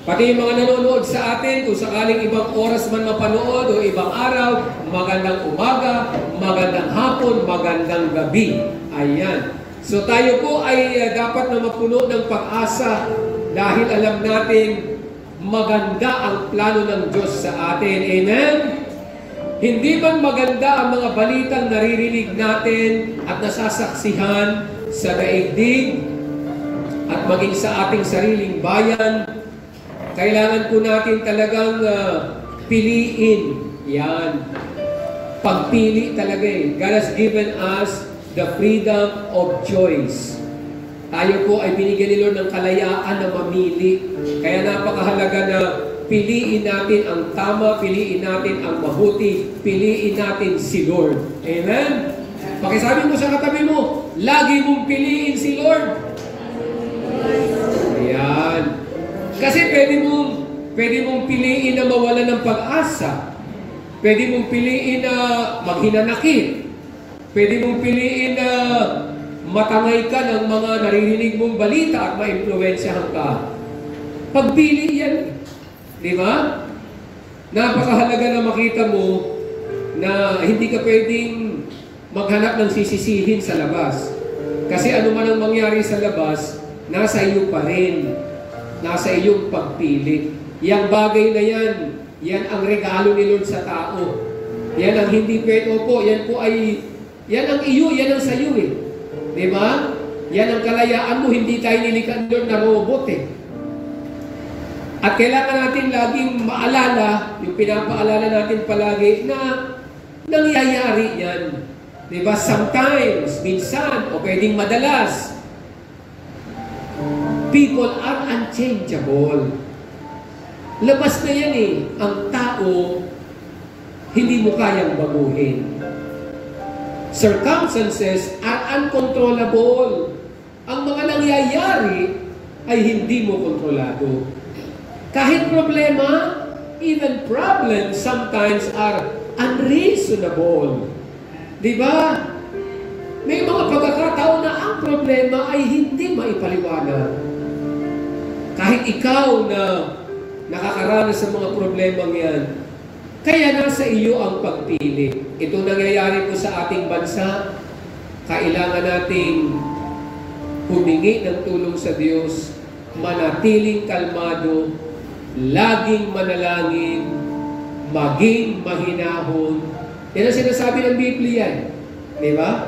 Pati yung mga nanonood sa atin, kung sakaling ibang oras man mapanood o ibang araw, magandang umaga, magandang hapon, magandang gabi. Ayan. So tayo po ay dapat na mapuno ng pag-asa dahil alam natin maganda ang plano ng Diyos sa atin. Amen? Hindi man maganda ang mga balitang naririnig natin at nasasaksihan sa daigdig at maging sa ating sariling bayan, kailangan po natin talagang piliin. Yan. Pagpili talaga eh. God has given us the freedom of choice. Tayo po ay binigyan ni Lord ng kalayaan na mamili. Kaya napakahalaga na piliin natin ang tama, piliin natin ang mabuti, piliin natin si Lord. Amen? Pakisabi mo sa katabi mo, lagi mong piliin si Lord. Ayan. Kasi pwede mong piliin na mawala ng pag-asa. Pwede mong piliin na maghinanakit. Pwede mong piliin na matangay ka ng mga naririnig mong balita at ma-impluwensyahan ka. Pagpili yan. Di ba? Napakahalaga na makita mo na hindi ka pwedeng maghanap ng sisisihin sa labas. Kasi ano man ang mangyari sa labas, nasa iyo pa rin. Nasa iyong pagpili. Yang bagay na yan, yan ang regalo ni Lord sa tao. Yan ang hindi pwede. Opo, yan po ay, yan ang iyo, yan ang sa iyo eh. Di ba? Yan ang kalayaan mo, hindi tayo nilikha Lord na robot eh. At kailangan natin laging maalala, yung pinapaalala natin palagi na nangyayari yan. Di ba? Sometimes, minsan, o pwedeng madalas, people are unchangeable. Labas na yan eh. Ang tao, hindi mo kayang baguhin. Circumstances are uncontrollable. Ang mga nangyayari ay hindi mo kontrolado. Kahit problema, even problems sometimes are unreasonable. Di ba? May mga pagkakataon na ang problema ay hindi maipaliwanag. Kahit ikaw na nakakaranas sa mga problemang yan, kaya nasa iyo ang pagpili. Ito nangyayari po sa ating bansa. Kailangan nating humingi ng tulong sa Diyos, manatiling kalmado, laging manalangin, maging mahinahon. Yan ang sinasabi ng Biblia. Di ba?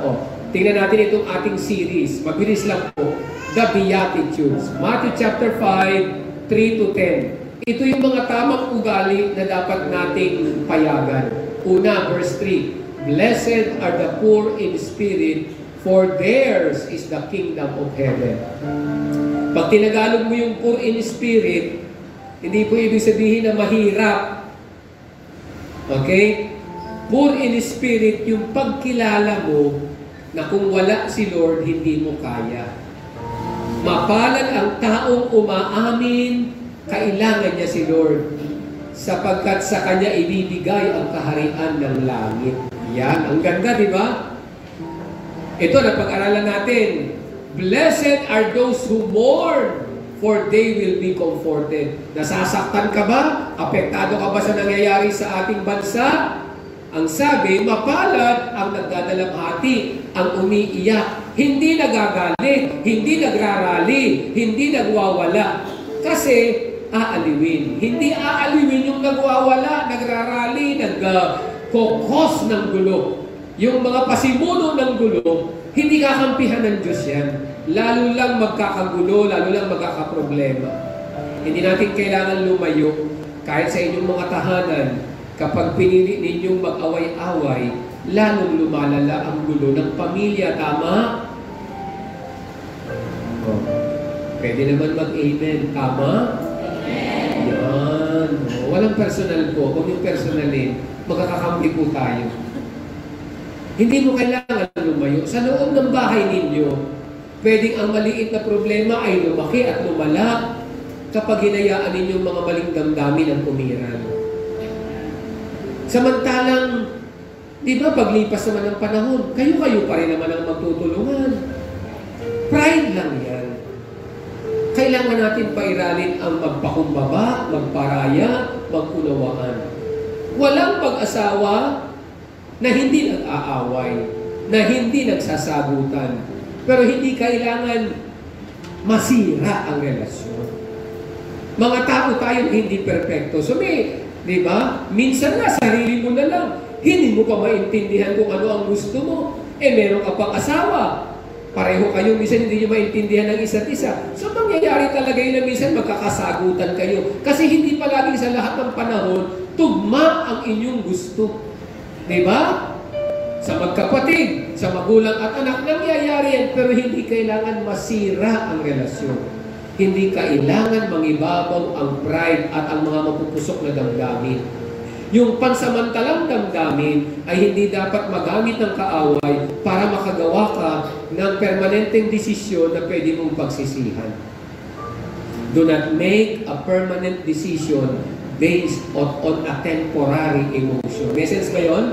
Tingnan natin itong ating series. Mabilis lang po. The Beatitudes. Matthew chapter 5, 3 to 10. Ito yung mga tamang ugali na dapat nating payagan. Una, verse 3. Blessed are the poor in spirit, for theirs is the kingdom of heaven. Pag tinagalog mo yung poor in spirit, hindi po ibig sabihin na mahirap. Okay? Poor in spirit, yung pagkilala mo na kung wala si Lord, hindi mo kaya. Mapalad ang taong umaamin, kailangan niya si Lord, sapagkat sa Kanya ibibigay ang kaharian ng langit. Yan, ang ganda, di ba? Ito, napag-aralan natin. Blessed are those who mourn, for they will be comforted. Nasasaktan ka ba? Apektado ka ba sa nangyayari sa ating bansa? Ang sabi, mapalad ang nagdadalamhati, ang umiiyak, hindi nagagalit, hindi nagrarali, hindi nagwawala. Kasi aaliwin. Hindi aaliwin yung nagwawala, nagrarali, nagkokos ng gulo. Yung mga pasimuno ng gulo, hindi kakampihan ng Diyos yan. Lalo lang magkakagulo, lalo lang magkakaproblema. Hindi natin kailangan lumayo kahit sa inyong mga tahanan. Kapag pinili ninyong mag-away-away, lalong lumalala ang gulo ng pamilya. Tama? Pwede naman mag-amen. Tama? Yan. Walang personal po. Kung yung personalin, magkakakampi po tayo. Hindi mo kailangan lumayo. Sa loob ng bahay ninyo, pwedeng ang maliit na problema ay lumaki at lumala kapag hinayaan ninyong mga maling damdamin ang umiral. Samantalang, di ba, paglipas naman ng panahon, kayo-kayo pa rin naman ang magtutulungan. Pride lang yan. Kailangan natin pairalin ang magpakumbaba, magparaya, magkunawaan. Walang pag-asawa na hindi nag-aaway, na hindi nagsasabutan. Pero hindi kailangan masira ang relasyon. Mga tao tayo hindi perpekto. So di ba? Minsan na, sarili mo na lang. Hindi mo pa maintindihan kung ano ang gusto mo. Meron ka pang asawa. Pareho kayo, minsan hindi nyo maintindihan ng isa't isa. So, mangyayari talaga yun na minsan magkakasagutan kayo. Kasi hindi palagi sa lahat ng panahon, tugma ang inyong gusto. Diba? Sa magkapatid, sa magulang at anak, nangyayari yan, pero hindi kailangan masira ang relasyon. Hindi kailangan mangibabaw ang pride at ang mga mapupusok na damdamin. Yung pansamantalang damdamin ay hindi dapat magamit ng kaaway para makagawa ka ng permanenteng desisyon na pwede mong pagsisihan. Do not make a permanent decision based on a temporary emotion. Message ba yun?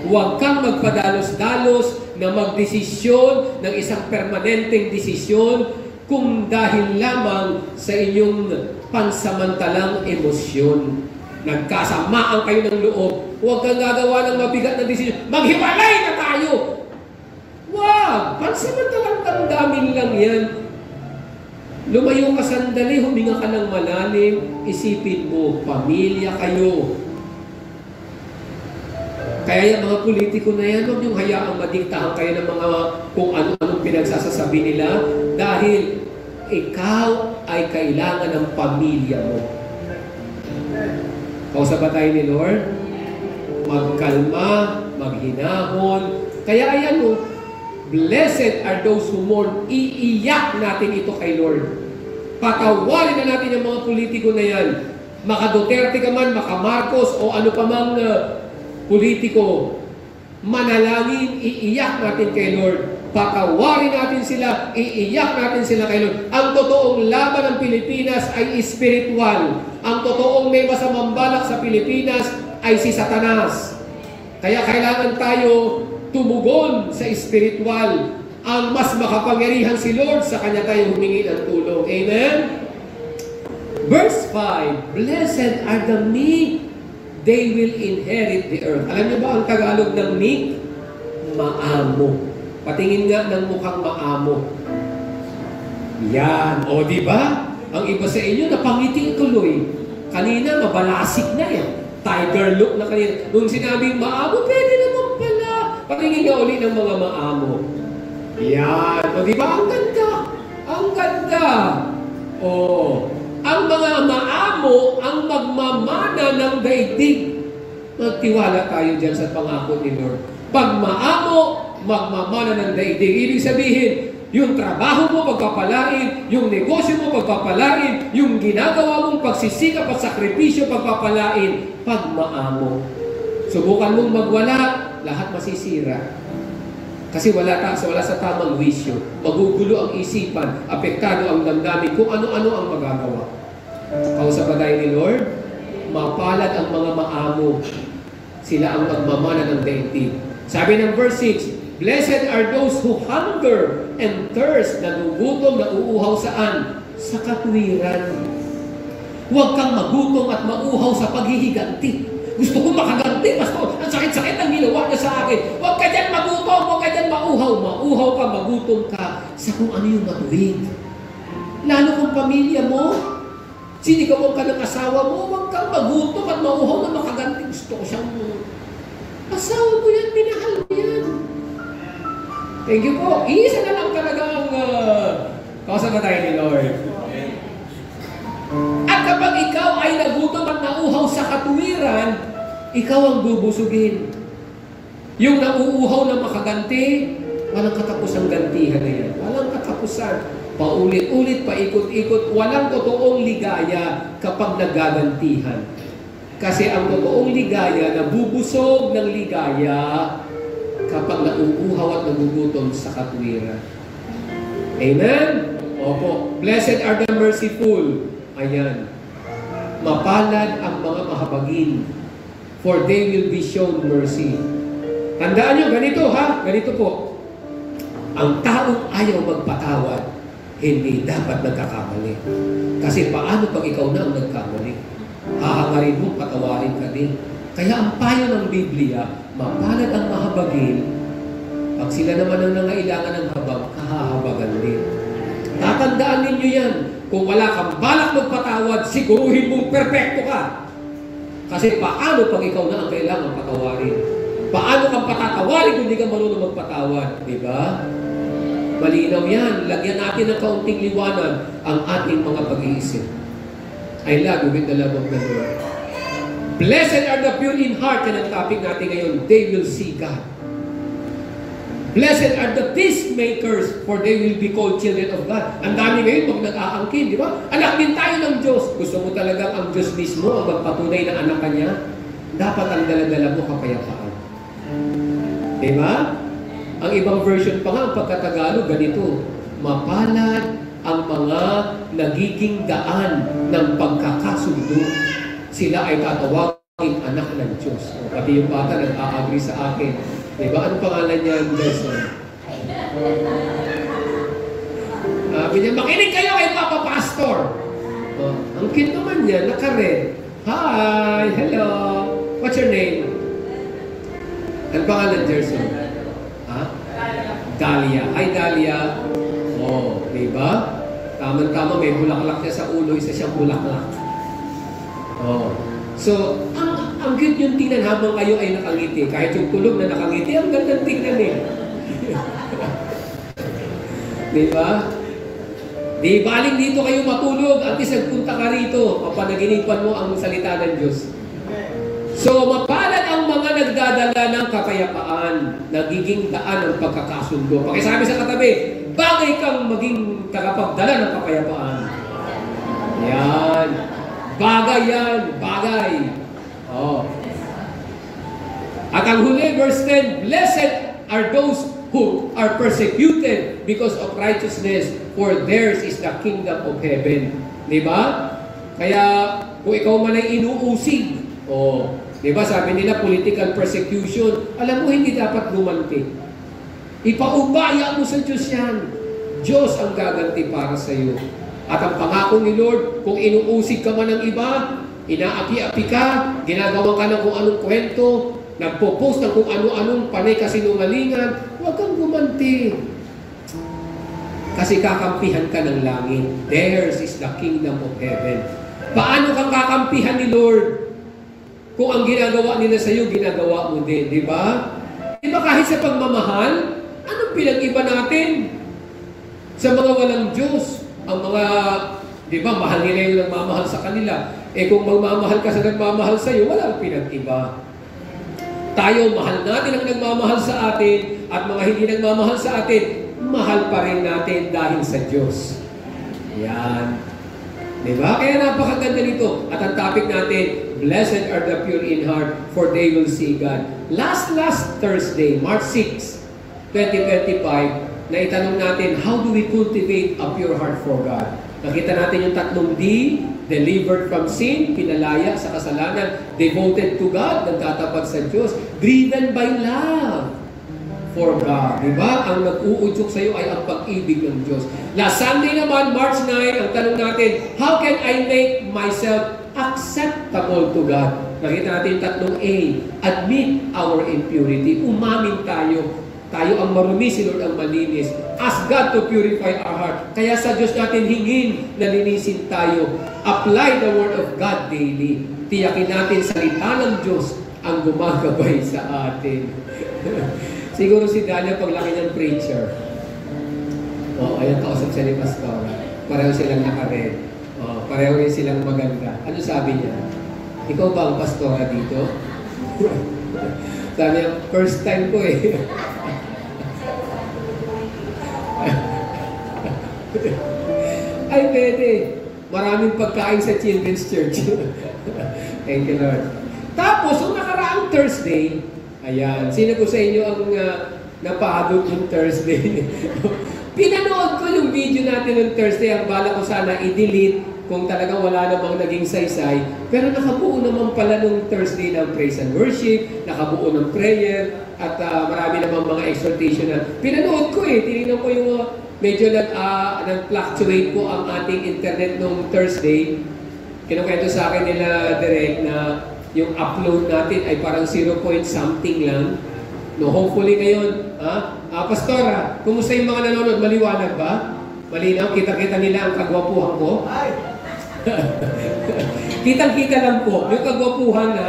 Huwag kang magpadalos-dalos na magdesisyon ng isang permanenteng desisyon kung dahil lamang sa inyong pansamantalang emosyon. Nagkasamaan kayo ng loob. Huwag kang gagawa ng mabigat na desisyon. Maghiwalay na tayo! Wag! Pansamantalang damdamin lang yan. Lumayo ka sandali, huminga ka ng malalim, isipin mo, pamilya kayo. Kaya yung mga politiko na yan, huwag niyong hayaang madiktahan kayo ng mga kung ano-anong pinagsasasabi nila dahil ikaw ay kailangan ng pamilya mo. Kausap ba tayo ni Lord? Magkalma, maghinahon. Kaya ayan mo, blessed are those who mourn. Iiyak natin ito kay Lord. Patawarin na natin yung mga politiko na yan. Maka Duterte ka man, maka Marcos, o ano pa mang politiko. Manalangin, iiyak natin kay Lord. Patawarin natin sila, iiyak natin sila kay Lord. Ang totoong laban ng Pilipinas ay spiritual. Ang totoong may masamang balak sa Pilipinas ay si Satanas. Kaya kailangan tayo tumugon sa spiritual. Ang mas makapangyarihan si Lord, sa Kanya tayo humingi ng tulong. Amen? Verse 5, Blessed are the meek, they will inherit the earth. Alam niyo ba ang Tagalog ng meek? Maamo. Patingin nga ng mukhang maamo. Yan. O, di ba? Ang iba sa inyo, napangiti tuloy. Kanina, mabalasik na yan. Tiger look na kanina. Nung sinabing maamo, pwede naman pala. Patingin nga ulit ng mga maamo. Yan. O, di ba? Ang ganda. Ang ganda. O, ang mga maamo, ang magmamana ng daigdig. Magtiwala tayo dyan sa pangako ni Lord. Pag maamo, magmamana ng daigdig. Ibig sabihin, yung trabaho mo pagpapalain, yung negosyo mo pagpapalain, yung ginagawa mong pagsisikap at sakripisyo pagpapalain, pag maamo. Subukan mong magwala, lahat masisira. Kasi wala sa tamang wisyo. Magugulo ang isipan, apektado ang damdamin, kung ano-ano ang magagawa. Kausap ba tayo ni Lord? Mapalad ang mga maamo. Sila ang magmamana ng daigdig. Sabi ng verse 6, Blessed are those who hunger and thirst, nagugutom, nauuhaw saan? Sa katwiran. Huwag kang magutom at mauhaw sa paghihiganti. Gusto ko makaganti, Pastor. Ang sakit-sakit ang ginawa niya sa akin. Huwag ka dyan magutom, huwag ka dyan mauhaw. Mauhaw ka, magutom ka sa kung ano yung matuwid. Lalo kung pamilya mo, sinigawang ka ng asawa mo, huwag kang magutom at mauhaw na makaganti. Gusto ko siyang asawa mo yan, minahal mo yan. Thank you po. Isa na lang talaga ang kausap na tayo ni Lord. At kapag ikaw ay nagutom at nauuhaw sa katuwiran, ikaw ang bubusugin. Yung nauuhaw na makaganti, walang katapusang gantihan na yan. Walang katapusan. Paulit-ulit, paikot-ikot, walang totoong ligaya kapag nagagantihan. Kasi ang totoong ligaya, nabubusog ng ligaya kapag nauuhaw at nagugutom sa katwiran. Amen? Opo. Blessed are the merciful. Ayan. Mapalad ang mga mahabagin, for they will be shown mercy. Tandaan nyo, ganito ha, ganito po. Ang taong ayaw magpatawad, hindi dapat nagkakamali. Kasi paano pag ikaw na ang nagkamali? Hahangarin mo, patawarin ka din. Kaya ang payo ng Biblia, mapalad ang mahabagin, pag sila naman ang nangailangan ng habag, kahahabagan din. Tatandaan ninyo yan. Kung wala kang balak magpatawad, siguruhin mong perpekto ka. Kasi paano pag ikaw na ang kailangan patawarin? Paano kang patatawarin kung hindi ka marunong magpatawad? Diba? Malinaw yan. Lagyan natin ng kaunting liwanag ang ating mga pag-iisip. I love you with the love of the Lord. Blessed are the pure in heart. Yan ang topic natin ngayon. They will see God. Blessed are the peacemakers, for they will be called children of God. Ang dami ngayon pag nag-aangkin, di ba? Anak din tayo ng Diyos. Gusto mo talagang ang Diyos mismo ang magpatunay na anak ka niya? Dapat ang dala-dala mo kapayapaan. Di ba? Ang ibang version pa nga, ang pagkatagalog, ganito. Mapalad ang mga nagiging daan ng pagkakasundo. Sila ay tatawagin anak ng Diyos. Pati yung bata nag-a-agree sa akin. Diba? Anong pangalan niya, Jason? Makinig kayo kay Papa Pastor. Ang cute naman niya, naka-red. Hi! Hello! What's your name? Anong pangalan, Jason? Ha? Dahlia. Hi, Dahlia. Oh, diba? Tama-tama, may bulaklak siya sa ulo, isa siyang bulaklak. Oh. So, ang cute yung tingnan habang kayo ay nakangiti. Kahit yung tulog na nakangiti, ang gandang tingnan eh. Diba? Di baling dito kayo matulog, at least nagpunta ka rito, papanaginipan mo ang salita ng Diyos. So, mapalad ang mga nagdadala ng kapayapaan, nagiging daan ng pagkakasundo. Pakisabi sa katabi, bagay kang maging tagapagdala ng kapayapaan. Yan. Bagay yan. Bagay. Oh. At ang huli, verse 10, blessed are those who are persecuted because of righteousness, for theirs is the kingdom of heaven. Diba? Kaya, kung ikaw man ay inuusig, oh, diba, sabi nila, political persecution, alam mo, hindi dapat gumanti. Ipaubaya mo sa Diyos yan. Diyos ang gaganti para sa iyo. At ang pangako ni Lord, kung inuusig ka man ng iba, inaapi-api ka, ginagawa ka ng kung anong kwento, nagpo-post ng kung ano-anong panay kasinungalingan, huwag kang gumanti. Kasi kakampihan ka ng langit. Theirs is the kingdom of heaven. Paano kang kakampihan ni Lord? Kung ang ginagawa nila sa iyo, ginagawa mo din, di ba? Di ba kahit sa pagmamahal, anong pinag-iba natin? Sa mga walang Diyos, ang mga, di ba, mahal nila yung nagmamahal sa kanila. Eh kung magmamahal ka sa nagmamahal sa iyo, walang pinag-iba. Tayo, mahal natin ang nagmamahal sa atin, at mga hindi nagmamahal sa atin, mahal pa rin natin dahil sa Diyos. Yan. Diba? Kaya napakaganda nito. At ang topic natin, blessed are the pure in heart, for they will see God. Last Thursday, March 6, 2025, na itanong natin, how do we cultivate a pure heart for God? Nakita natin yung tatlong D, delivered from sin, pinalaya sa kasalanan, devoted to God, nagtatapat sa Diyos, driven by love for God. Diba? Ang nag-uudyok sa iyo ay ang pag-ibig ng Diyos. Last Sunday naman, March 9, ang tanong natin, how can I make myself acceptable to God? Nakita natin yung tatlong A, admit our impurity. Umamin tayo. Tayo ang marumi, si Lord ang malinis. Ask God to purify our heart. Kaya sa Diyos natin hingin na linisin tayo. Apply the Word of God daily. Tiyakin natin salita ng Diyos ang gumagabay sa atin. Siguro si Dahlia paglaki niyang preacher. Ayan kausap siya ni Pastor. Pareho silang naka-red. Pareho rin silang maganda. Ano sabi niya? Ikaw ba ang pastora dito? Sabi niya, first time ko eh. Ay, pwede. Maraming pagkain sa Children's Church. Thank you, Lord. Tapos, nung nakaraang Thursday, ayan, sino ko sa inyo ang napahagod yung Thursday? Pinanood ko yung video natin ng Thursday. Ang bala ko sana i-delete kung talagang wala namang naging saysay. Pero nakabuo naman pala nung Thursday ng praise and worship, nakabuo ng prayer, at marami namang mga exhortation na pinanood ko eh. Tinignan ko yung medyo nag-fluctuate po ang ating internet nung Thursday. Kinukwento sa akin nila direct na yung upload natin ay parang 0 point something lang. No, hopefully ngayon, Pastora, kumusta yung mga nanonood? Maliwanag ba? Malinaw? Kita-kita nila ang kagwapuhan ko? Kitang-kita lang po. Yung kagwapuhan na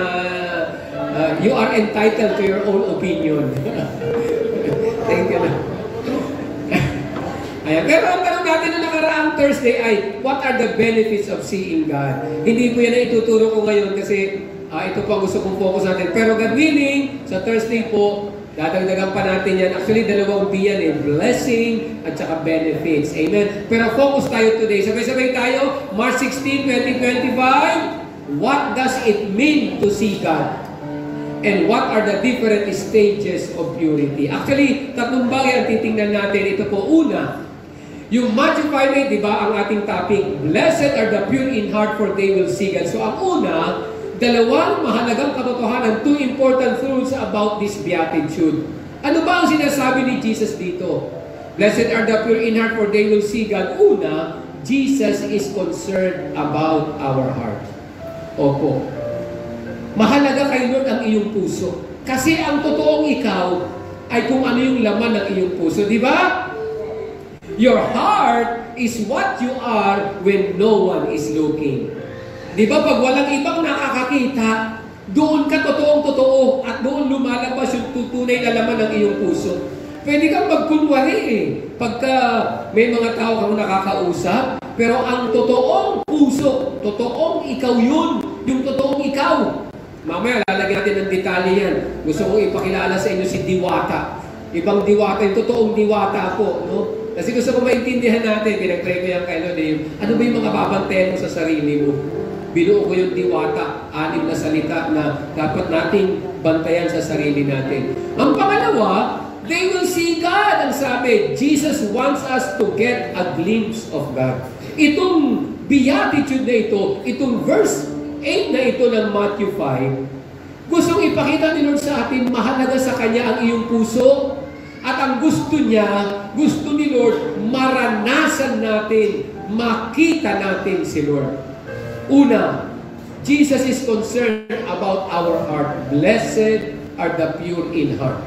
you are entitled to your own opinion. Thank you na. Ayan. Pero ang tanong natin na nakaraang Thursday ay, what are the benefits of seeing God? Hindi po yan na ituturo ko ngayon kasi ito po ang gusto kong focus natin. Pero God willing, sa Thursday po, dadagdagan pa natin yan. Actually, dalawang B yan eh. Blessing at saka benefits. Amen? Pero focus tayo today. Sabay-sabay tayo. March 16, 2025. What does it mean to see God? And what are the different stages of purity? Actually, tatlong bagay ang titingnan natin. Ito po, una, yung Matthew 5:8, di ba, ang ating topic, Blessed are the pure in heart, for they will see God. So, ang una, dalawang mahalagang katotohanan, two important truths about this beatitude. Ano ba ang sinasabi ni Jesus dito? Blessed are the pure in heart, for they will see God. Una, Jesus is concerned about our heart. Opo. Mahalaga kay Lord ang iyong puso. Kasi ang totoong ikaw ay kung ano yung laman ng iyong puso. Di ba? Your heart is what you are when no one is looking. Di ba? Pag walang ibang nakakakita, doon ka totoong-totoo at doon lumalabas yung tutunay na laman ng iyong puso. Pwede kang magkunwari eh. Pagka may mga tao kang nakakausap, pero ang totoong puso, totoong ikaw yun, yung totoong ikaw. Mamaya, lalagyan natin ng detalye yan. Gusto kong ipakilala sa inyo si Diwata. Ibang Diwata, yung totoong Diwata po. No? Kasi gusto kong maintindihan natin, pinag-try ko yan kay Lord, ano ba yung mga babantayan mo sa sarili mo? Binuo ko yung Diwata, 6 na salita na dapat nating bantayan sa sarili natin. Ang pangalawa, they will see God. Ang sabi, Jesus wants us to get a glimpse of God. Itong beatitude na ito, itong verse 8 na ito ng Matthew 5, gustong ipakita ni Lord sa atin, mahalaga sa Kanya ang iyong puso. At ang gusto niya, gusto ni Lord, maranasan natin, makita natin si Lord. Una, Jesus is concerned about our heart. Blessed are the pure in heart.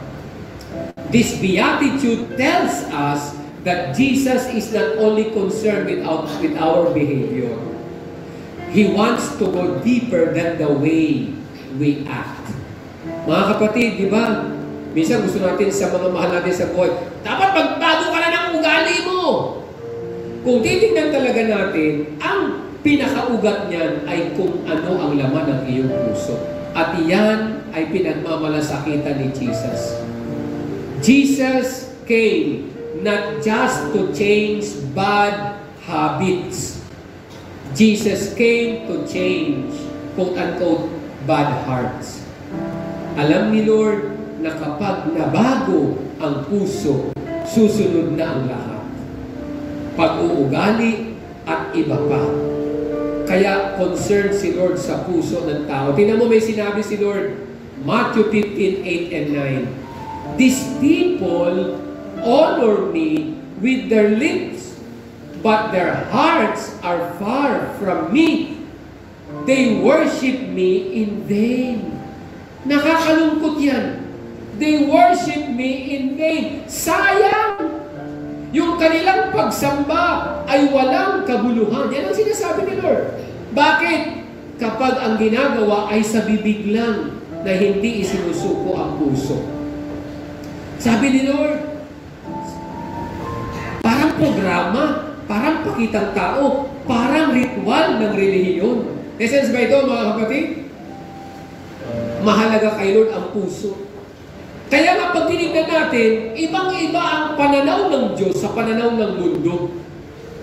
This beatitude tells us that Jesus is not only concerned with our behavior. He wants to go deeper than the way we act. Mga kapatid, di ba? Minsan gusto natin sa mga mahal natin sa buhay, dapat magbago ka na ng ugali mo. Kung titignan talaga natin, ang pinakaugat niyan ay kung ano ang laman ng iyong puso. At iyan ay pinagmamalasakitan ni Jesus. Jesus came not just to change bad habits. Jesus came to change, quote-unquote, bad hearts. Alam ni Lord na kapag nabago ang puso, susunod na ang lahat. Pag-uugali at iba pa. Kaya concerned si Lord sa puso ng tao. Tingnan mo, may sinabi si Lord, Matthew 15:8 and 9. These people honor me with their lips, but their hearts are far from me. They worship me in vain. Nakakalungkot yan. They worship me in vain. Sayang! Yung kanilang pagsamba ay walang kabuluhan. Yan ang sinasabi ni Lord. Bakit? Kapag ang ginagawa ay sa bibig lang na hindi isinusuko ang puso. Sabi ni Lord, parang programa, parang pakitang tao, parang ritual ng relihiyon. Essence ba ito, mga kapatid? Mahalaga kay Lord ang puso. Kaya nga pag tinignan natin, ibang-iba ang pananaw ng Diyos sa pananaw ng mundo.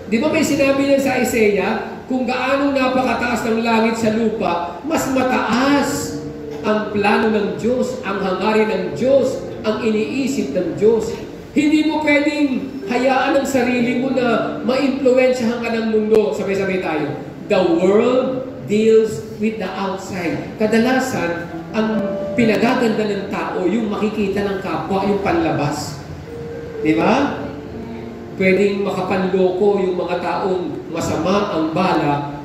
Di ba may sinabi niya sa Isaiah, kung gaano napakataas ng langit sa lupa, mas mataas ang plano ng Diyos, ang hangarin ng Diyos, ang iniisip ng Diyos. Hindi mo pwedeng hayaan ang sarili mo na ma-influensyahan ka ng mundo. Sabay-sabay tayo. The world deals with the outside. Kadalasan, ang pinagaganda ng tao, yung makikita ng kapwa, yung panlabas. Di ba? Pwedeng makapanloko yung mga taong masama ang bala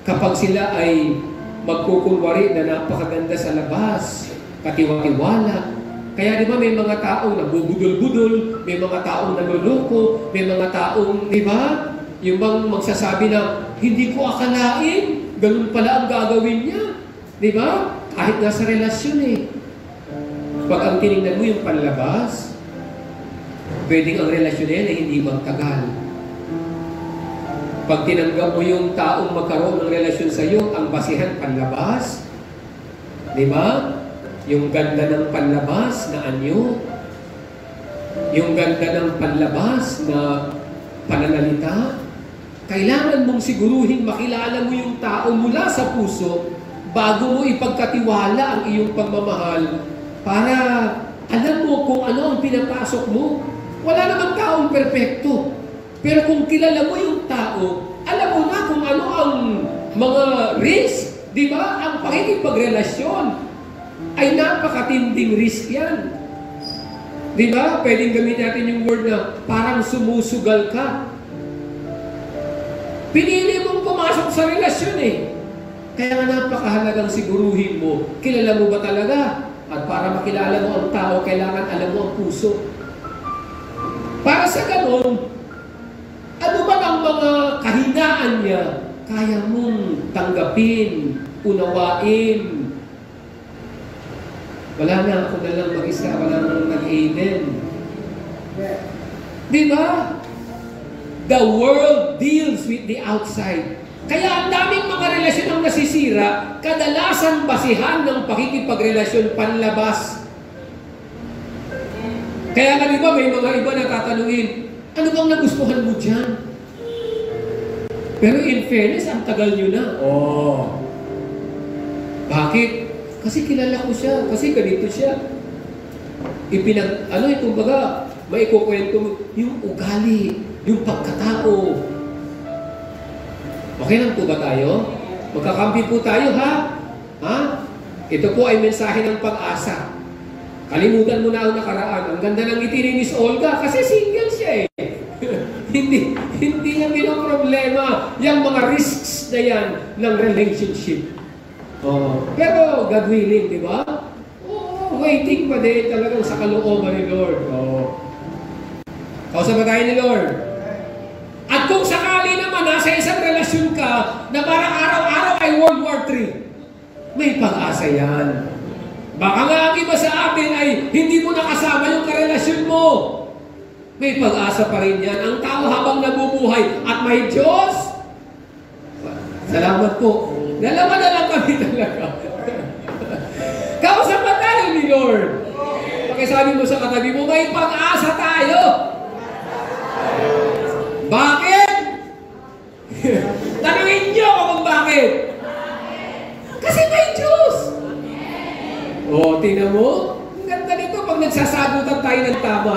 kapag sila ay magkukunwari na napakaganda sa labas, katiwa-tiwala. Kaya di ba may mga taong nabubudol-budol, may mga taong naluloko, may mga taong, di ba, Yung bang magsasabi na, hindi ko akalain, ganun pala ang gagawin niya. Di ba? Kahit nasa relasyon eh. Pag ang tinignan mo yung panlabas, pwedeng ang relasyon na yan ay hindi magtagal. Pag tinanggap mo yung taong magkaroon ng relasyon sa iyo, ang basihan panlabas, di ba? Yung ganda ng panlabas na anyo, yung ganda ng panlabas na pananalita, kailangan mong siguruhin makilala mo yung tao mula sa puso bago mo ipagkatiwala ang iyong pagmamahal para alam mo kung ano ang pinapasok mo. Wala namang taong perpekto. Pero kung kilala mo yung tao, alam mo na kung ano ang mga risk. Di ba? Ang pakikipagrelasyon ay napakatinding risk yan. Di ba? Pwedeng gamitin natin yung word na parang sumusugal ka. Pinili mong pumasok sa relasyon eh. Kaya nga napakahalagang siguruhin mo, kilala mo ba talaga? At para makilala mo ang tao, kailangan alam mo ang puso. Para sa ganun, ano ba ang mga kahinaan niya, kaya mong tanggapin, unawain. Wala na, ako na lang mag-isa, wala nang nag-amen. Di ba? The world deals with the outside. Kaya ang daming mga relasyon ang nasisira, kadalasan basihan ng pakikipagrelasyon panlabas. Kaya nga di ba may mga iba na tatanungin, ano bang nagustuhan mo dyan? Pero in fairness, ang tagal nyo na. Oh. Bakit? Kasi kilala ko siya, kasi ganito siya. Itong baga, may ikukwento mo, yung ugali, yung pagkatao. Okay lang po ba tayo? Magkakampi po tayo, ha? Ha? Ito po ay mensahe ng pag-asa. Kalimutan mo na ang nakaraan. Ang ganda ng ngiti ni Miss Olga kasi single siya eh. hindi niya problema yung mga risks na yan ng relationship. Oh. Pero God willing, di ba? Oh, waiting pa din talagang sa kalooban ni Lord. Oh. Kausap ba tayo ni Lord? At kung sakali naman nasa isang relasyon ka na parang araw-araw ay World War III, may pag-asa yan. Baka nga ang iba sa atin ay hindi mo nakasama yung karelasyon mo. May pag-asa pa rin yan. Ang tao habang nabubuhay at may Diyos. Salamat po. Dalawa na lang kami talaga. Kausap ba tayo ni Lord? Pakisabi mo sa katabi mo, may pag-asa tayo. Bakit? Tanungin niyo ako kung bakit. Kasi may Diyos. Oh, tingnan mo. Ang ganda nito pag nagsasagutan tayo ng tama.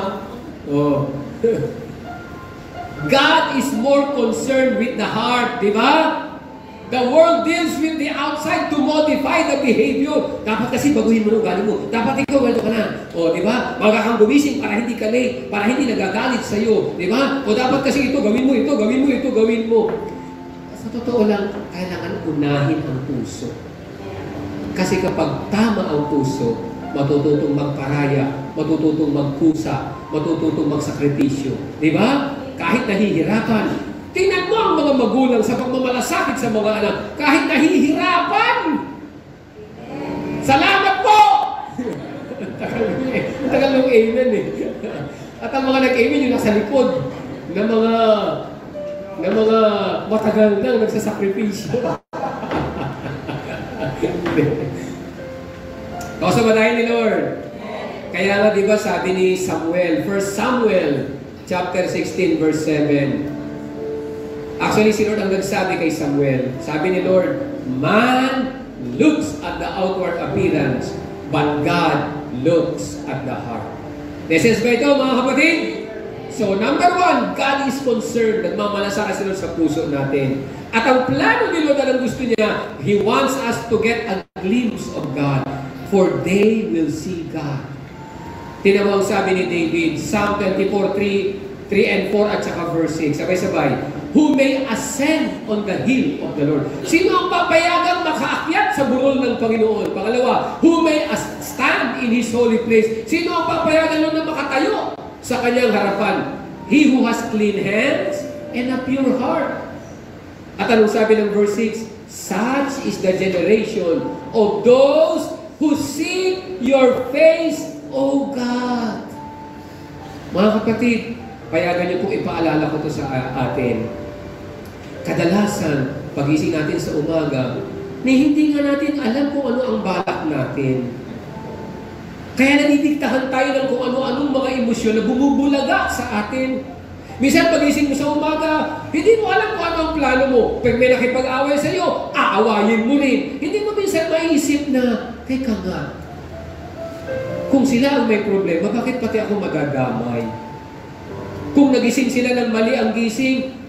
Oh. God is more concerned with the heart, di ba? The world deals with the outside to modify the behavior. Dapat kasi baguhin mo ng ugali mo. Dapat ikaw, welto ka na. O, di ba? Baga kang gumising para hindi ka late, para hindi nagagalit sa'yo. Di ba? O dapat kasi ito, gawin mo ito, gawin mo ito, gawin mo. Sa totoo lang, kailangan unahin ang puso. Kasi kapag tama ang puso, matututong magparaya, matututong magkusa, matututong magsakripisyo. Di ba? Kahit nahihirapan. Tingnan mo ang mga magulang sa pagmamalasakit sa mga anak. Kahit nahihirapan. Salamat po! Tagal ng amen eh. At ang mga nag-amen yung nasa likod ng mga matagal na nagsasakripisyo. Kausap ba tayo ni Lord? Kaya nga diba sabi ni Samuel, 1 Samuel chapter 16 verse 7. Actually, si Lord ang nagsabi kay Samuel. Sabi ni Lord, man looks at the outward appearance, but God looks at the heart. This is ba ito, mga kapatid? So, number one, God is concerned. Nagmamalasakit si Lord sa puso natin. At ang plano ni Lord na gusto niya, He wants us to get a glimpse of God, for they will see God. Tingnan mo ang sabi ni David, Psalm 24, 3 and 4 at saka verse 6. Sabay-sabay. Who may ascend on the hill of the Lord. Sino ang papayagang makaakyat sa burol ng Panginoon? Pangalawa, who may stand in His holy place. Sino ang papayagan nun na makatayo sa kanyang harapan? He who has clean hands and a pure heart. At anong sabi ng verse 6? Such is the generation of those who seek your face, O God. Mga kapatid, payagan niyo pong ipaalala ko to sa atin. Kadalasan, pagising natin sa umaga, hindi nga natin alam kung ano ang balak natin. Kaya nadidiktahan tayo ng kung ano-anong mga emosyon na bumubulaga sa atin. Minsan pagising mo sa umaga, hindi mo alam kung ano ang plano mo. Pag may nakipag-away sa iyo, aawayin mo rin. Hindi mo minsan maisip na, teka nga, kung sila ang may problema, bakit pati ako madadamay? Kung nagising sila ng mali ang gising,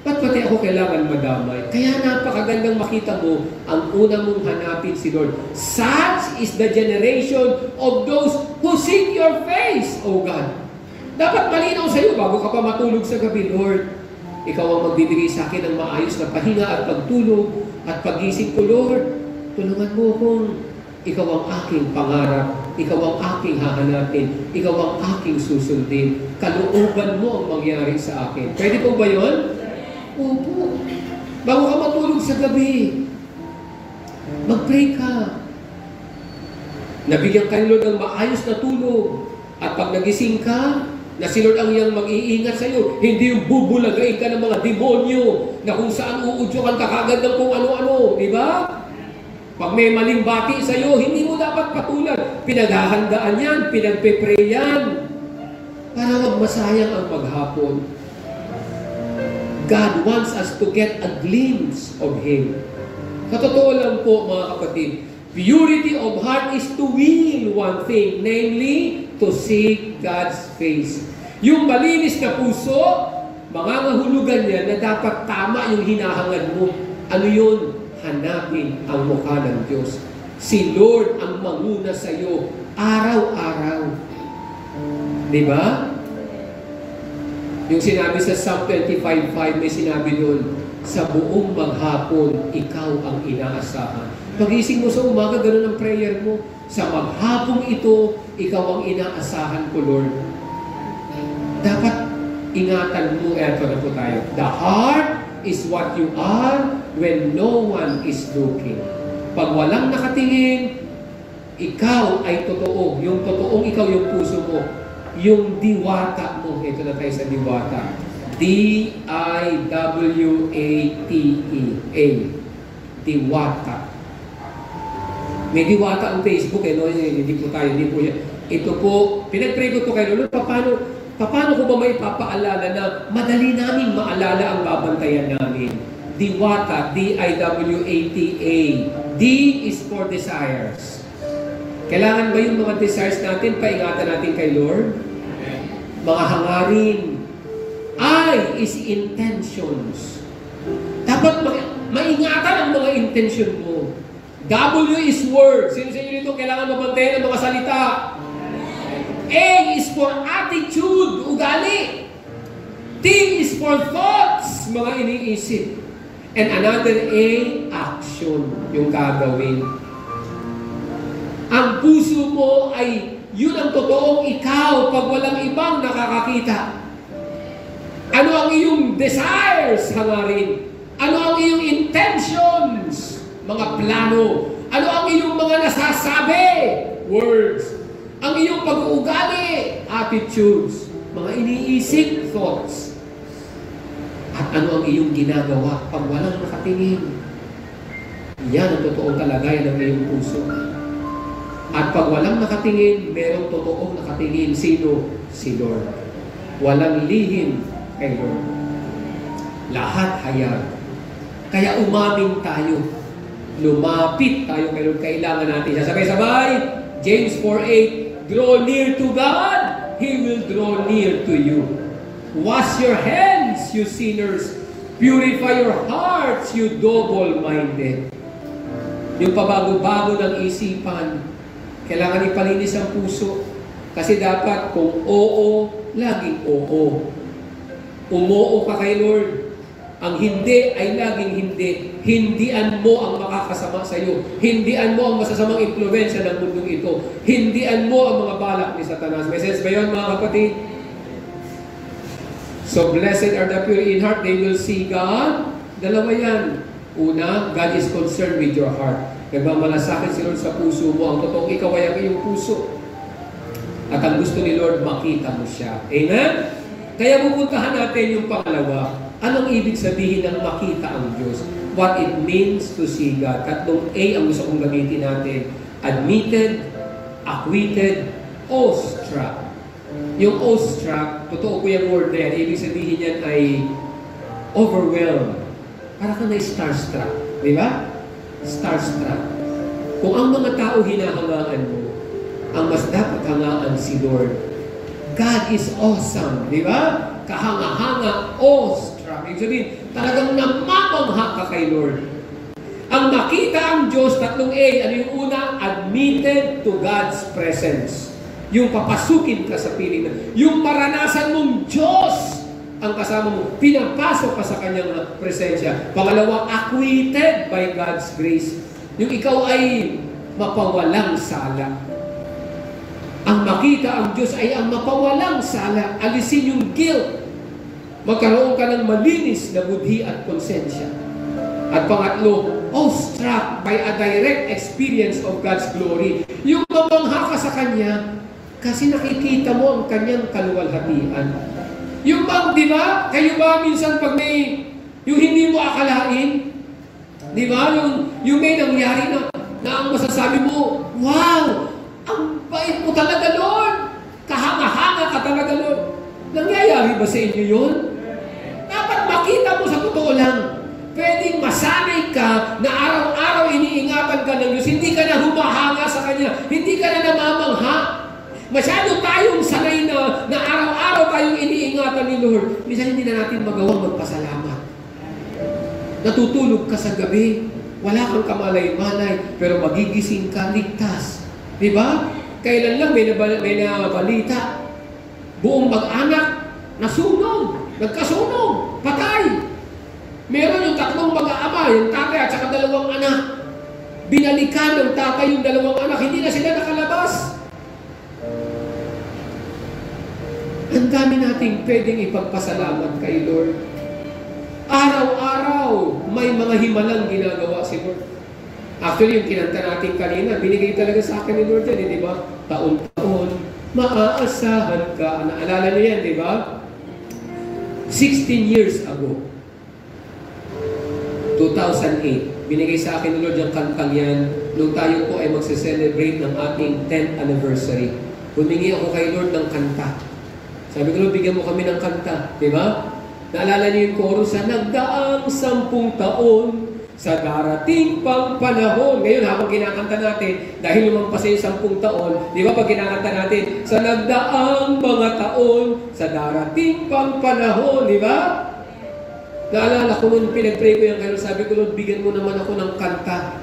ba't pati ako kailangan madamay? Kaya napakagandang makita mo, ang una mong hanapin si Lord. Such is the generation of those who seek your face, O God. Dapat malinaw sa iyo bago ka pa matulog sa gabi, Lord. Ikaw ang magbibigay sa akin ng maayos na pahinga at pagtulog at pagising ko, Lord. Tulungan mo kung ikaw ang aking pangarap, ikaw ang aking hahanapin, ikaw ang aking susundin. Kalooban mo ang mangyari sa akin. Pwede po ba yun? Opo. Bago ka matulog sa gabi, mag-pray ka. Nabigyan ka ni Lord ng maayos na tulog. At pag nagising ka, na si Lord ang iyang mag-iingat sa iyo, hindi yung bubulagain ka ng mga demonyo na kung saan uudyokan ka kagad ng kung ano-ano, di ba? Pag may maling bati sa iyo, hindi mo dapat patulan. Pinaghahandaan yan, pinagpe-pray yan, para wag masayang ang maghapon. God wants us to get a glimpse of Him. Katotoo lang po, mga kapatid, purity of heart is to will one thing, namely, to seek God's face. Yung malinis na puso, mangangahulugan niya na dapat tama yung hinahangad mo. Ano yun? Hanapin ang mukha ng Diyos. Si Lord ang manguna sa iyo araw-araw. Di ba? Yung sinabi sa Psalm 25:5, may sinabi doon, sa buong maghapon, ikaw ang inaasahan. Pagising mo sa umaga, ganun ang prayer mo. Sa maghapong ito, ikaw ang inaasahan ko, Lord. Dapat ingatan mo, eto na po tayo. The heart is what you are when no one is looking. Pag walang nakatingin, ikaw ay totoo. Yung totoong ikaw, yung puso mo. Yung diwata mo. Ito na tayo sa diwata. D-I-W-A-T-E-A. Diwata. May diwata ang Facebook, no? Hindi po tayo, hindi po yan. Ito po, pinag-pray ko to kay Lord, paano ko ba may papaalala na madali namin maalala ang babantayan namin? Diwata, D-I-W-A-T-A. D is for desires. Kailangan ba yung mga desires natin, paingatan natin kay Lord? Mga hangarin. I is intentions. Dapat maingatan ang mga intention mo. W is word. Sino sa inyo dito kailangan mabantayan ang mga salita? A is for attitude, ugali. T is for thoughts, mga iniisip. And another A, action, yung gagawin. Ang puso mo ay yun ang totoong ikaw pag walang ibang nakakakita. Ano ang iyong desires, hangarin? Ano ang iyong intentions, mga plano? Ano ang iyong mga nasasabi, words? Ang iyong pag-uugali, attitudes, mga iniisip, thoughts. At ano ang iyong ginagawa pag walang nakatingin? Yan ang totoong kalagayan ng iyong puso. At pag walang nakatingin, merong totoong nakatingin. Sino? Si Lord. Walang lihim kay Lord. Lahat hayag. Kaya umaming tayo. Lumapit tayo kay Lord. Kailangan natin. Sabay-sabay, James 4:8, draw near to God, He will draw near to you. Wash your hands, you sinners. Purify your hearts, you double-minded. Yung pabago-bago ng isipan, kailangan ipalinis ang puso. Kasi dapat kung oo, laging oo. Umoo ka kay Lord. Ang hindi ay laging hindi. Hindian mo ang makakasama sa iyo. Hindian mo ang masasamang impluwensya ng mundong ito. Hindian mo ang mga balak ni Satanas. May sense ba yun, mga kapatid? So, blessed are the pure in heart, they will see God. Dalawa yan. Una, God is concerned with your heart. Nagmamalasakit si Lord sa puso mo. Ang totoong ikaw ay ang iyong puso. At ang gusto ni Lord, makita mo siya. Amen? Kaya pupuntahan natin yung pangalawa. Anong ibig sabihin ng makita ang Diyos? What it means to see God. Tatlong A ang gusto kong gamitin natin. Admitted, acquitted, awestruck. Yung awestruck, totoo ko yung word na yan, ibig sabihin yan ay overwhelmed. Para ka na starstruck. Di ba? Starstruck. Kung ang mga tao hinahangaan mo, ang mas dapat hangaan si Lord. God is awesome. Di ba? Kahanga-hanga, awestruck. Ibig sabihin, talagang namamangha ka kay Lord. Ang makita ang Diyos, tatlong A, ano yung una? Admitted to God's presence. Yung papasukin ka sa piling na, yung maranasan mong Diyos ang kasama mo, pinapasok ka sa kanyang presensya. Pangalawa, acquitted by God's grace. Yung ikaw ay mapawalang sala. Ang makita ang Diyos ay ang mapawalang sala. Alisin yung guilt. Magkaroon ka ng malinis na budhi at konsensya. At pangatlo, awestruck by a direct experience of God's glory. Yung mamangha ka sa Kanya, kasi nakikita mo ang Kanyang kaluwalhatian. Yung bang, di ba? Kayo ba minsan pag may, yung hindi mo akalain, di ba? Yung may nangyari na ang masasabi mo, wow! Ang bait mo talaga, Lord! Kahanga-hanga ka talaga, Lord! Nangyayari ba sa inyo yun? Dapat makita mo sa totoo lang. Pwedeng masanay ka na araw-araw iniingatan ka ng Diyos. Hindi ka na humahanga sa Kanya. Hindi ka na namamangha. Masyado tayong sanay na araw-araw tayong iniingatan ni Lord. Minsan hindi na natin magawang magpasalamat. Natutulog ka sa gabi. Wala kang kamalay-malay. Pero magigising ka, ligtas. Diba? Kailan lang may nabalita. Buong mag-anak, nasunog. Nagkasunog. Patay. Meron yung tatlong mag-aama, yung tatay at saka dalawang anak. Binalikan ng tatay yung dalawang anak. Hindi na sila nakalabas. Ang dami nating pwedeng ipagpasalamat kay Lord. Araw-araw, may mga himalang ginagawa si Lord. Actually, yung kinanta natin kanina, binigay talaga sa akin ni Lord yan, di ba? Taon-taon, maaasahan ka. Naalala niyo yan, di ba? 16 years ago, 2008, binigay sa akin ni Lord yung kantang yan nung tayo po ay magse-celebrate ng ating 10th anniversary. Humingi ako kay Lord ng kanta. Sabi ko, Lord, bigyan mo kami ng kanta. Di ba? Naalala niyo yung chorus sa nagdaang 10 taon sa darating pang panahon. Ngayon, habang kinakanta natin, dahil lumampas yung 10 taon, di ba pag kinakanta natin, sa nagdaang mga taon, sa darating pang panahon, di ba? Naalala ko nung pinag-pray ko yung kayo, sabi ko, Lord, bigyan mo naman ako ng kanta.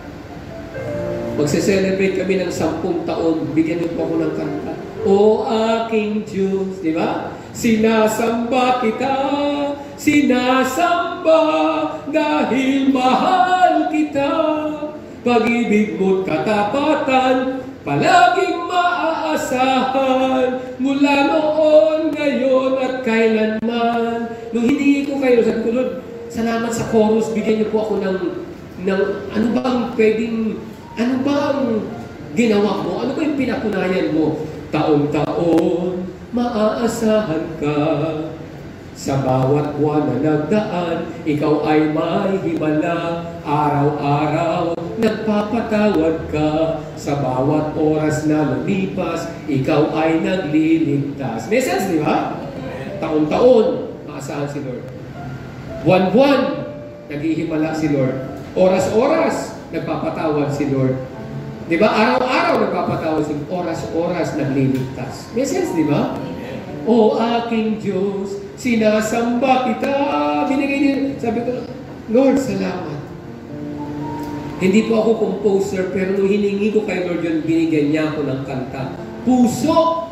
Magse-celebrate kami ng 10 taon, bigyan mo po ako ng kanta. O aking Diyos, di ba? Sinasamba kita, sinasamba, dahil mahal kita. Pag-ibig mo't katapatan, palaging maaasahan, mula noon, ngayon at kailanman. Nung hiningi ko kayo, sabi ko, Lord, salamat sa chorus, bigyan niyo po ako ng ano bang pwedeng, ano bang ginawa mo? Ano ba yung pinapunayan mo? Taon-taon, maaasahan ka. Sa bawat buwan na nagdaan, ikaw ay may himala. Araw-araw, nagpapatawad ka. Sa bawat oras na lumipas, ikaw ay nagliligtas. May sense, di ba? Taon-taon, maasahan si Lord. Buwan-buwan, naghihimala si Lord. Oras-oras, nagpapatawad si Lord. Di ba? Araw-araw nagpapatawad si Lord. Oras-oras, nagliligtas. May sense, di ba? O aking Diyos, sinasamba kita. Binigay niya. Sabi ko, Lord, salamat. Hindi po ako composer, pero nung hiningi ko kay Lord yun, binigyan niya ako ng kanta. Puso!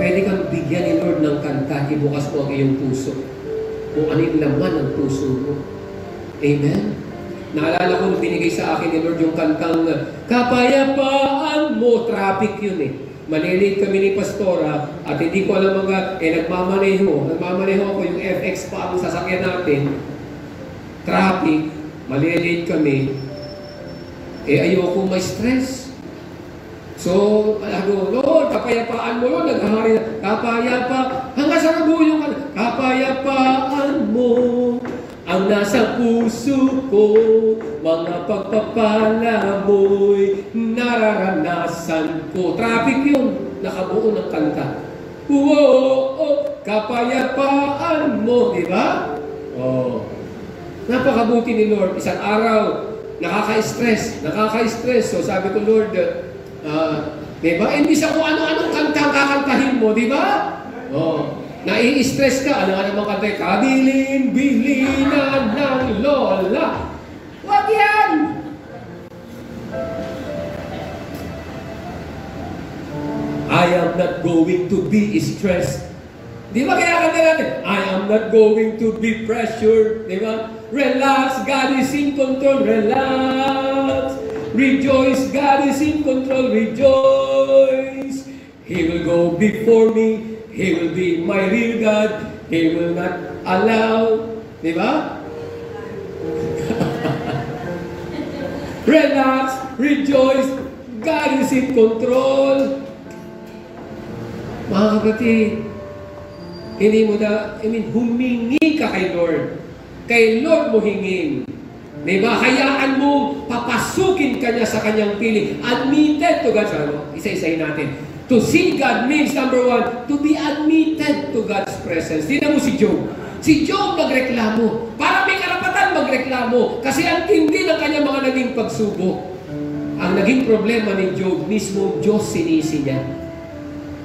Pwede kang bigyan ni Lord ng kanta, ibukas mo ang iyong puso. Kung ano yung laman ng puso mo. Amen? Naalala ko nung binigay sa akin ni Lord yung kantang kapayapaan mo. Traffic yun eh. malilate kami ni Pastora at hindi ko alam mga, nagmamaneho ako yung FX pa ang sasakyan natin, traffic, malilate kami, ayoko ma-stress. So, Lord, kapayapaan mo, Lord, naghahari na, kapayapa, hanggang sa nabulong ka, kapayapaan mo, ang nasa puso ko, mga pagpapala mo'y nararanasan ko. Traffic yun, nakabuo ng kanta. Kapayapaan mo, di ba? Napakabuti ni Lord. Isang araw, nakaka-stress. So sabi ko, Lord, di ba? Imbis ako ano-anong kanta ang kakantahin mo, di ba? Nai-stress ka, ano nga naman kanta? Kabilin-bilinan ng lola. Wag yan! I am not going to be stressed. Di ba kaya kanta natin? I am not going to be pressured. Di ba? Relax, God is in control. Relax. Rejoice, God is in control. Rejoice. He will go before me. He will be my real God. He will not allow. Di ba? Relax, rejoice, God is in control. Mga kapatid, hindi mo humingi ka kay Lord. Kay Lord mo hingin. Diba? Hayaan mo, papasukin ka niya sa kanyang piling. Admitted to God. Isa-isahin natin. To see God means, number one, to be admitted to God's presence. Tingnan mo si Job. Si Job nagreklamo. Para may karapatan magreklamo. Kasi ang tindi ng kanyang mga naging pagsubok. Ang naging problema ni Job, mismo Diyos sinisi niya.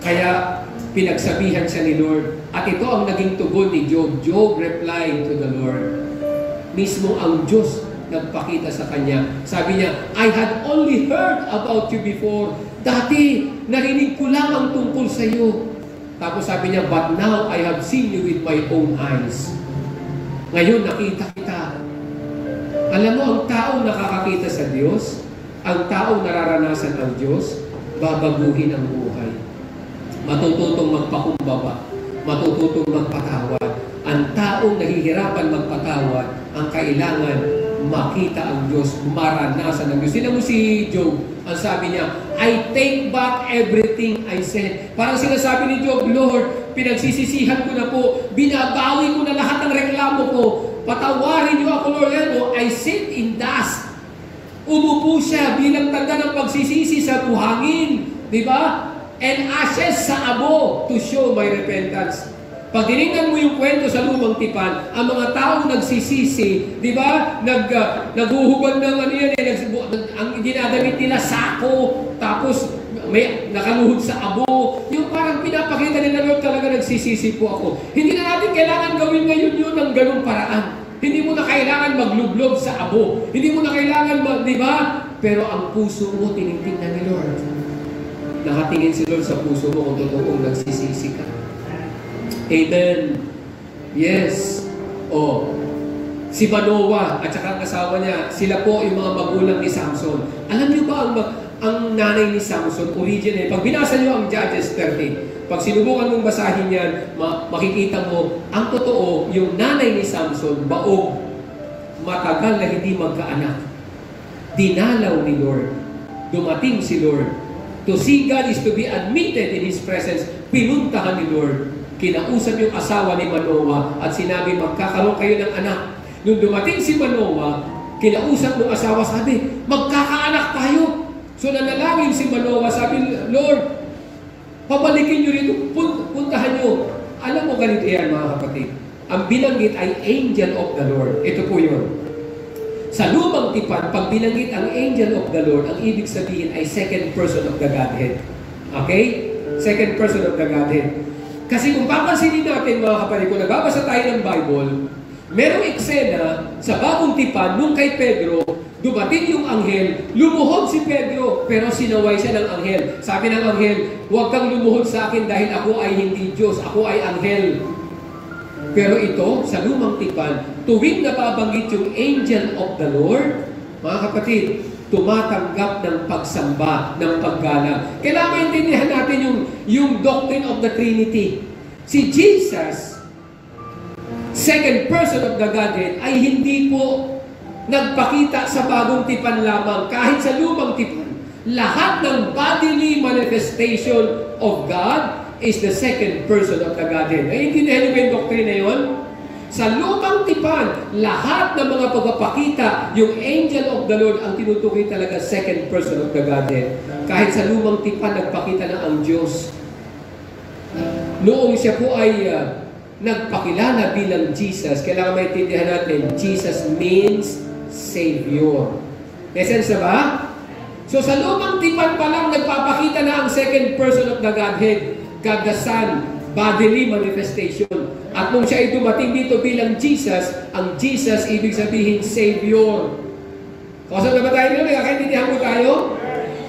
Kaya pinagsabihan siya ni Lord. At ito ang naging tugon ni Job. Job replied to the Lord. Mismo ang Diyos nagpakita sa kanya. Sabi niya, I had only heard about you before. Dati, narinig ko lang ang tungkol sa iyo. Tapos sabi niya, but now I have seen you with my own eyes. Ngayon, nakita kita. Alam mo, ang taong nakakakita sa Diyos, ang taong nararanasan ang Diyos, babaguhin ang buhay. Matututong magpakumbaba. Matututong magpatawad. Ang taong nahihirapan magpatawad, ang kailangan makita ang Diyos, maranasan ang Diyos. Sino mo si Job? Ang sabi niya, I take back everything I said. Parang sinasabi ni Job, Lord, pinagsisisihan ko na po, binabawi ko na lahat ng reklamo ko, patawarin niyo ako, Lord. I sit in dust. Umupo siya bilang tanda ng pagsisisi sa buhangin. Di ba? And ashes sa abo to show my repentance. Pag tinignan mo yung kwento sa Lumang Tipan, ang mga taong nagsisisi, di ba? Naghuhubad ng ano yan, ang dinadamit nila sako, tapos may nakaluhod sa abo. Yung parang pinapakita nila, Lord, talaga nagsisisi po ako. Hindi na natin kailangan gawin ngayon yun ng ganung paraan. Hindi mo na kailangan maglublob sa abo. Hindi mo na kailangan, di ba? Pero ang puso mo, tinitingnan ni Lord. Nakatingin si Lord sa puso mo kung totoong nagsisisi ka. Amen. Yes. Si Manoah at saka ang asawa niya, sila po yung mga magulang ni Samson. Alam niyo ba ang nanay ni Samson, original, pag binasa niyo ang Judges 13, pag sinubukan mong basahin yan, makikita mo, ang totoo, yung nanay ni Samson, baog, matagal na hindi magkaanak. Dinalaw ni Lord. Dumating si Lord. To see God is to be admitted in His presence. Pinuntahan ni Lord. Kinausap yung asawa ni Manoah at sinabi, magkakaroon kayo ng anak. Nung dumating si Manoah, kinausap ng asawa, sabi, magkakaanak tayo. So nanalangin si Manoah, sabi, Lord, pabalikin nyo rito, puntahan nyo. Alam mo ganito yan, mga kapatid. Ang binanggit ay angel of the Lord. Ito po yun. Sa Lumang Tipan, pag binanggit ang angel of the Lord, ang ibig sabihin ay second person of the Godhead. Okay? Second person of the Godhead. Kasi kung papansinin natin, mga kapatid, kung nagbabasa tayo ng Bible, merong eksena sa Bagong Tipan, nung kay Pedro, dumating yung anghel, lumuhod si Pedro, pero sinaway siya ng anghel. Sabi ng anghel, huwag kang lumuhod sa akin dahil ako ay hindi Diyos, ako ay anghel. Pero ito, sa Lumang Tipan, tuwing nababanggit yung angel of the Lord, mga kapatid, tumatanggap ng pagsamba, ng paggalang. Kailangan maintindihan natin yung doctrine of the Trinity. Si Jesus, second person of the Godhead, ay hindi po nagpakita sa bagong tipan lamang. Kahit sa lumang tipan, lahat ng bodily manifestation of God is the second person of the Godhead. Naiintindihan niyo ba yung doctrine na yun? Sa lumang tipan, lahat ng mga pagpapakita, yung angel of the Lord ang tinutukoy talaga second person of the Godhead. Kahit sa lumang tipan, nagpakita na ang Diyos. Noong siya po ay nagpakilala bilang Jesus, kailangan maintindihan natin, Jesus means Savior. Essence na ba? So sa lumang tipan pa lang, nagpapakita na ang second person of the Godhead, God the Son, bodily manifestation. At nung siya ay dumating dito bilang Jesus, ang Jesus, ibig sabihin, Savior. Kasi na ba tayo nila? Nagkakaintindihan mo tayo?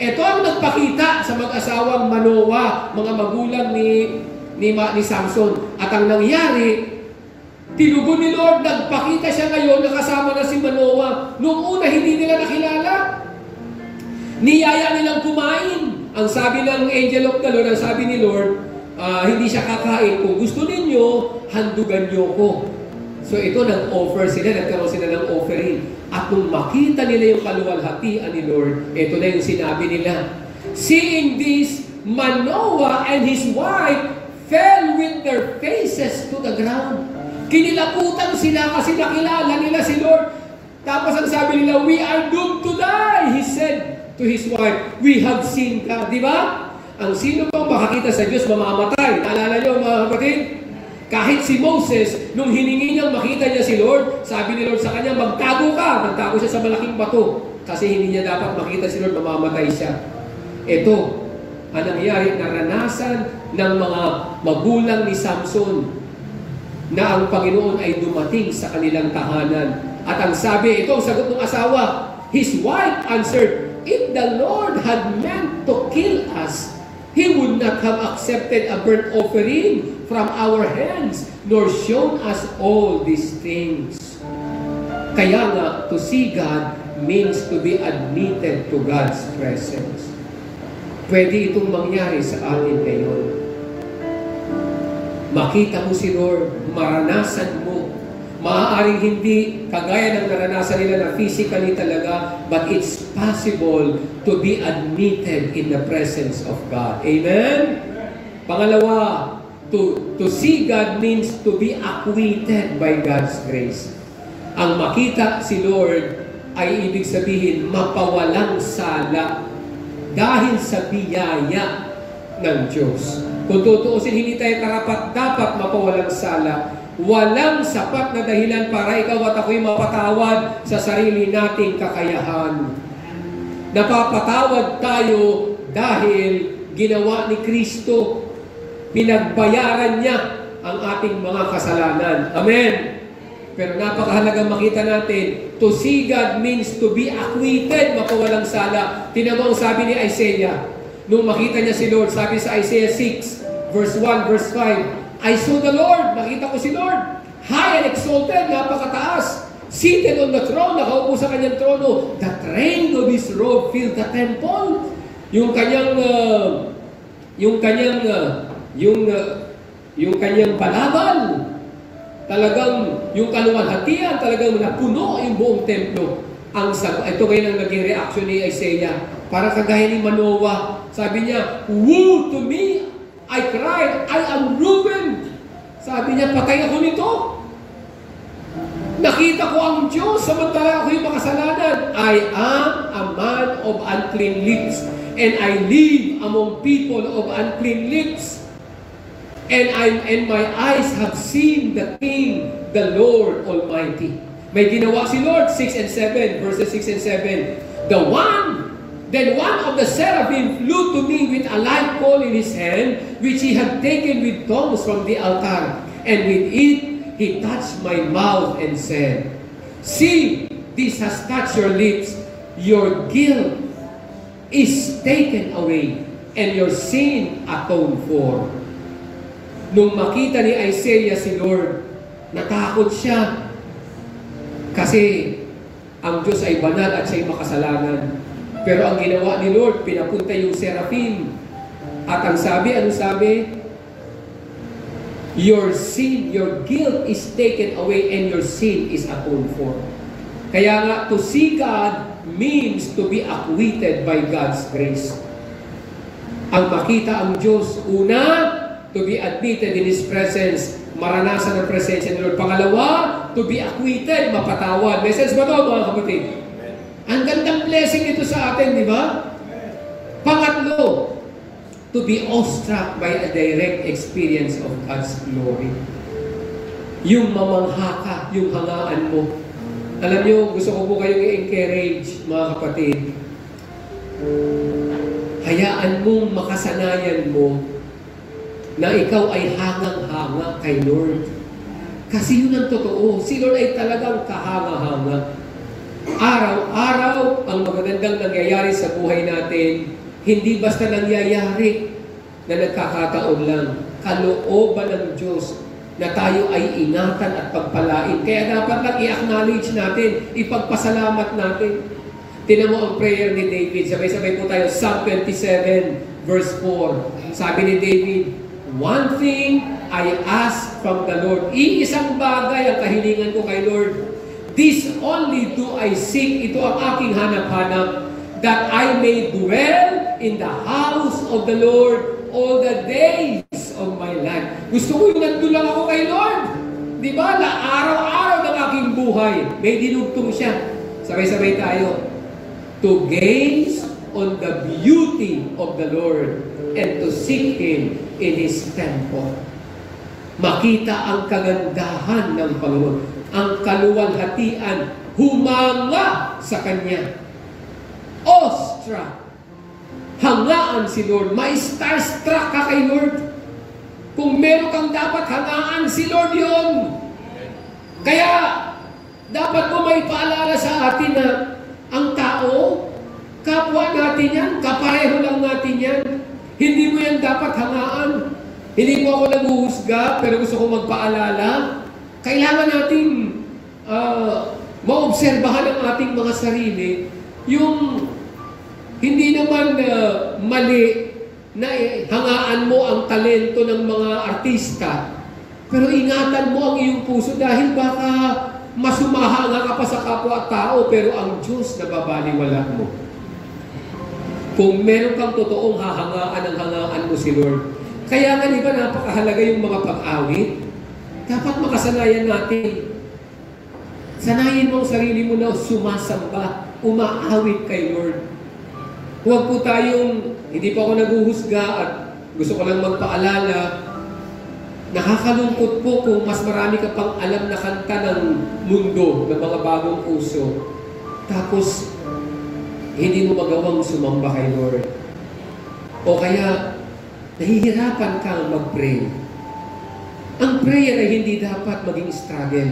Ito ang nagpakita sa mag-asawang Manoah, mga magulang ni Samson. At ang nangyari, tinugon ni Lord, nagpakita siya ngayon, nakasama na si Manoah. Noong una, hindi nila nakilala. Niyaya nilang kumain. Ang sabi ng angel of the Lord, ang sabi ni Lord, hindi siya kakain. Kung gusto ninyo, handugan niyo ko. So ito, nag-offer sila, nagkaroon sila ng offering. At nung makita nila yung kaluwalhatian ni Lord, ito na yung sinabi nila. Seeing this, Manoah and his wife fell with their faces to the ground. Kinilaputan sila kasi nakilala nila si Lord. Tapos ang sabi nila, we are doomed to die. He said to his wife, we have seen God. Di ba? Ang sino pang makakita sa Diyos, mamamatay. Naalala niyo mga kapatid? Kahit si Moses, nung hiningi niyang makita niya si Lord, sabi ni Lord sa kanya, magtago ka. Nagtago siya sa malaking bato. Kasi hindi niya dapat makita si Lord, mamamatay siya. Ito, ang nangyari, naranasan ng mga magulang ni Samson na ang Panginoon ay dumating sa kanilang tahanan. At ang sabi, ito ang sagot ng asawa, his wife answered, if the Lord had meant to kill us, He would not have accepted a burnt offering from our hands, nor shown us all these things. Kaya nga, to see God means to be admitted to God's presence. Pwede itong mangyari sa atin ngayon. Makita mo si Lord, maranasan mo. Maaaring hindi kagaya ng naranasan nila na physically talaga, but it's possible to be admitted in the presence of God. Amen? Pangalawa, to see God means to be acquitted by God's grace. Ang makita si Lord ay ibig sabihin mapawalang sala dahil sa biyaya ng Diyos. Kung tutuusin, hindi tayo dapat mapawalang sala. Walang sapat na dahilan para ikaw at ako'y mapatawad sa sarili nating kakayahan. Napapatawad tayo dahil ginawa ni Kristo. Pinagbayaran niya ang ating mga kasalanan. Amen. Pero napakahalagang makita natin, to see God means to be acquitted, mapawalang sala. Tingnan mo ang sabi ni Isaiah. Nung makita niya si Lord, sabi sa Isaiah 6, verse 1, verse 5, I saw the Lord, nakita ko si Lord, high and exalted, napakataas, seated on the throne, nakaupo sa kanyang trono, the train of his robe filled the temple. Yung kanyang balabal, talagang yung kaluwalhatian, talagang napuno yung buong templo. Ito ngayon ang naging reaction ni Isaiah. Para kagaya ni Manoah, sabi niya, woe to me! I cried, I am ruined. Sabi niya, patay ako nito. Nakita ko ang Diyos, samantala ako yung makasalanan. I am a man of unclean lips, and I live among people of unclean lips. And my eyes have seen the King, the Lord Almighty. May ginawa si Lord, 6 and 7, verses 6 and 7. Then one of the seraphim flew to me with a live coal in his hand, which he had taken with tongs from the altar. And with it, he touched my mouth and said, see, this has touched your lips. Your guilt is taken away, and your sin atoned for. Nung makita ni Isaiah si Lord, natakot siya. Kasi ang Diyos ay banal at siya'y makasalanan. Pero ang ginawa ni Lord, pinapunta yung seraphim. At ang sabi, anong sabi? Your sin, your guilt is taken away and your sin is atoned for. Kaya nga, to see God means to be acquitted by God's grace. Ang makita ang Diyos, una, to be admitted in His presence, maranasan ang presensya ni Lord. Pangalawa, to be acquitted, mapatawad. May sense ba ito, mga kapatid? Ang gandang blessing ito sa atin, di ba? Pangatlo, to be awestruck by a direct experience of God's glory. Yung mamangha ka, yung hangaan mo. Alam niyo, gusto ko po kayong i-encourage, mga kapatid. Hayaan mong makasanayan mo na ikaw ay hangang-hanga kay Lord. Kasi yun ang totoo. Si Lord ay talagang kahanga-hanga. Araw-araw ang magagandang nangyayari sa buhay natin, hindi basta nangyayari na nagkakataon lang. Kalooban ng Diyos na tayo ay ingatan at pagpalain. Kaya dapat lang i-acknowledge natin, ipagpasalamat natin. Tinan mo ang prayer ni David. Sabay-sabay po tayo, Psalm 27 verse 4. Sabi ni David, one thing I ask from the Lord. Iisang bagay ang kahilingan ko kay Lord. This only do I seek. Ito ang aking hanap-hanap. That I may dwell in the house of the Lord all the days of my life. Gusto ko yung nandun lang ako kay Lord. Di ba? Na araw-araw ng aking buhay. May dinugtong siya. Sabay-sabay tayo. To gaze on the beauty of the Lord and to seek Him in His temple. Makita ang kagandahan ng Panginoon. Ang kaluwalhatian, humanga sa Kanya. Awestruck. Hangaan si Lord. May starstruck ka kay Lord. Kung meron kang dapat hangaan, si Lord yun. Kaya, dapat mo may paalala sa atin na ang tao, kapwa natin yan, kapareho lang natin yan. Hindi mo yan dapat hangaan. Hindi mo ako naghuhusga, pero gusto ko magpaalala. Kailangan natin maobserbahan ang ating mga sarili. Yung hindi naman mali na hangaan mo ang talento ng mga artista, pero ingatan mo ang iyong puso dahil baka masumahanga ka pa sa kapwa-tao, pero ang Diyos nababaliwala mo. Kung meron kang totoong hahangaan ang hangaan mo si Lord. Kaya nga, di ba, napakahalaga yung mga pag-awit? Dapat makasanayan natin. Sanayin mo ang sarili mo na sumasamba, umaawit kay Lord. Huwag po tayong, hindi pa ako naghuhusga at gusto ko lang magpaalala, nakakalungkot po kung mas marami ka pang alam na kanta ng mundo, ng mga bagong puso. Tapos, hindi mo magawang sumamba kay Lord. O kaya, nahihirapan kang mag-pray. Ang prayer ay hindi dapat maging struggle.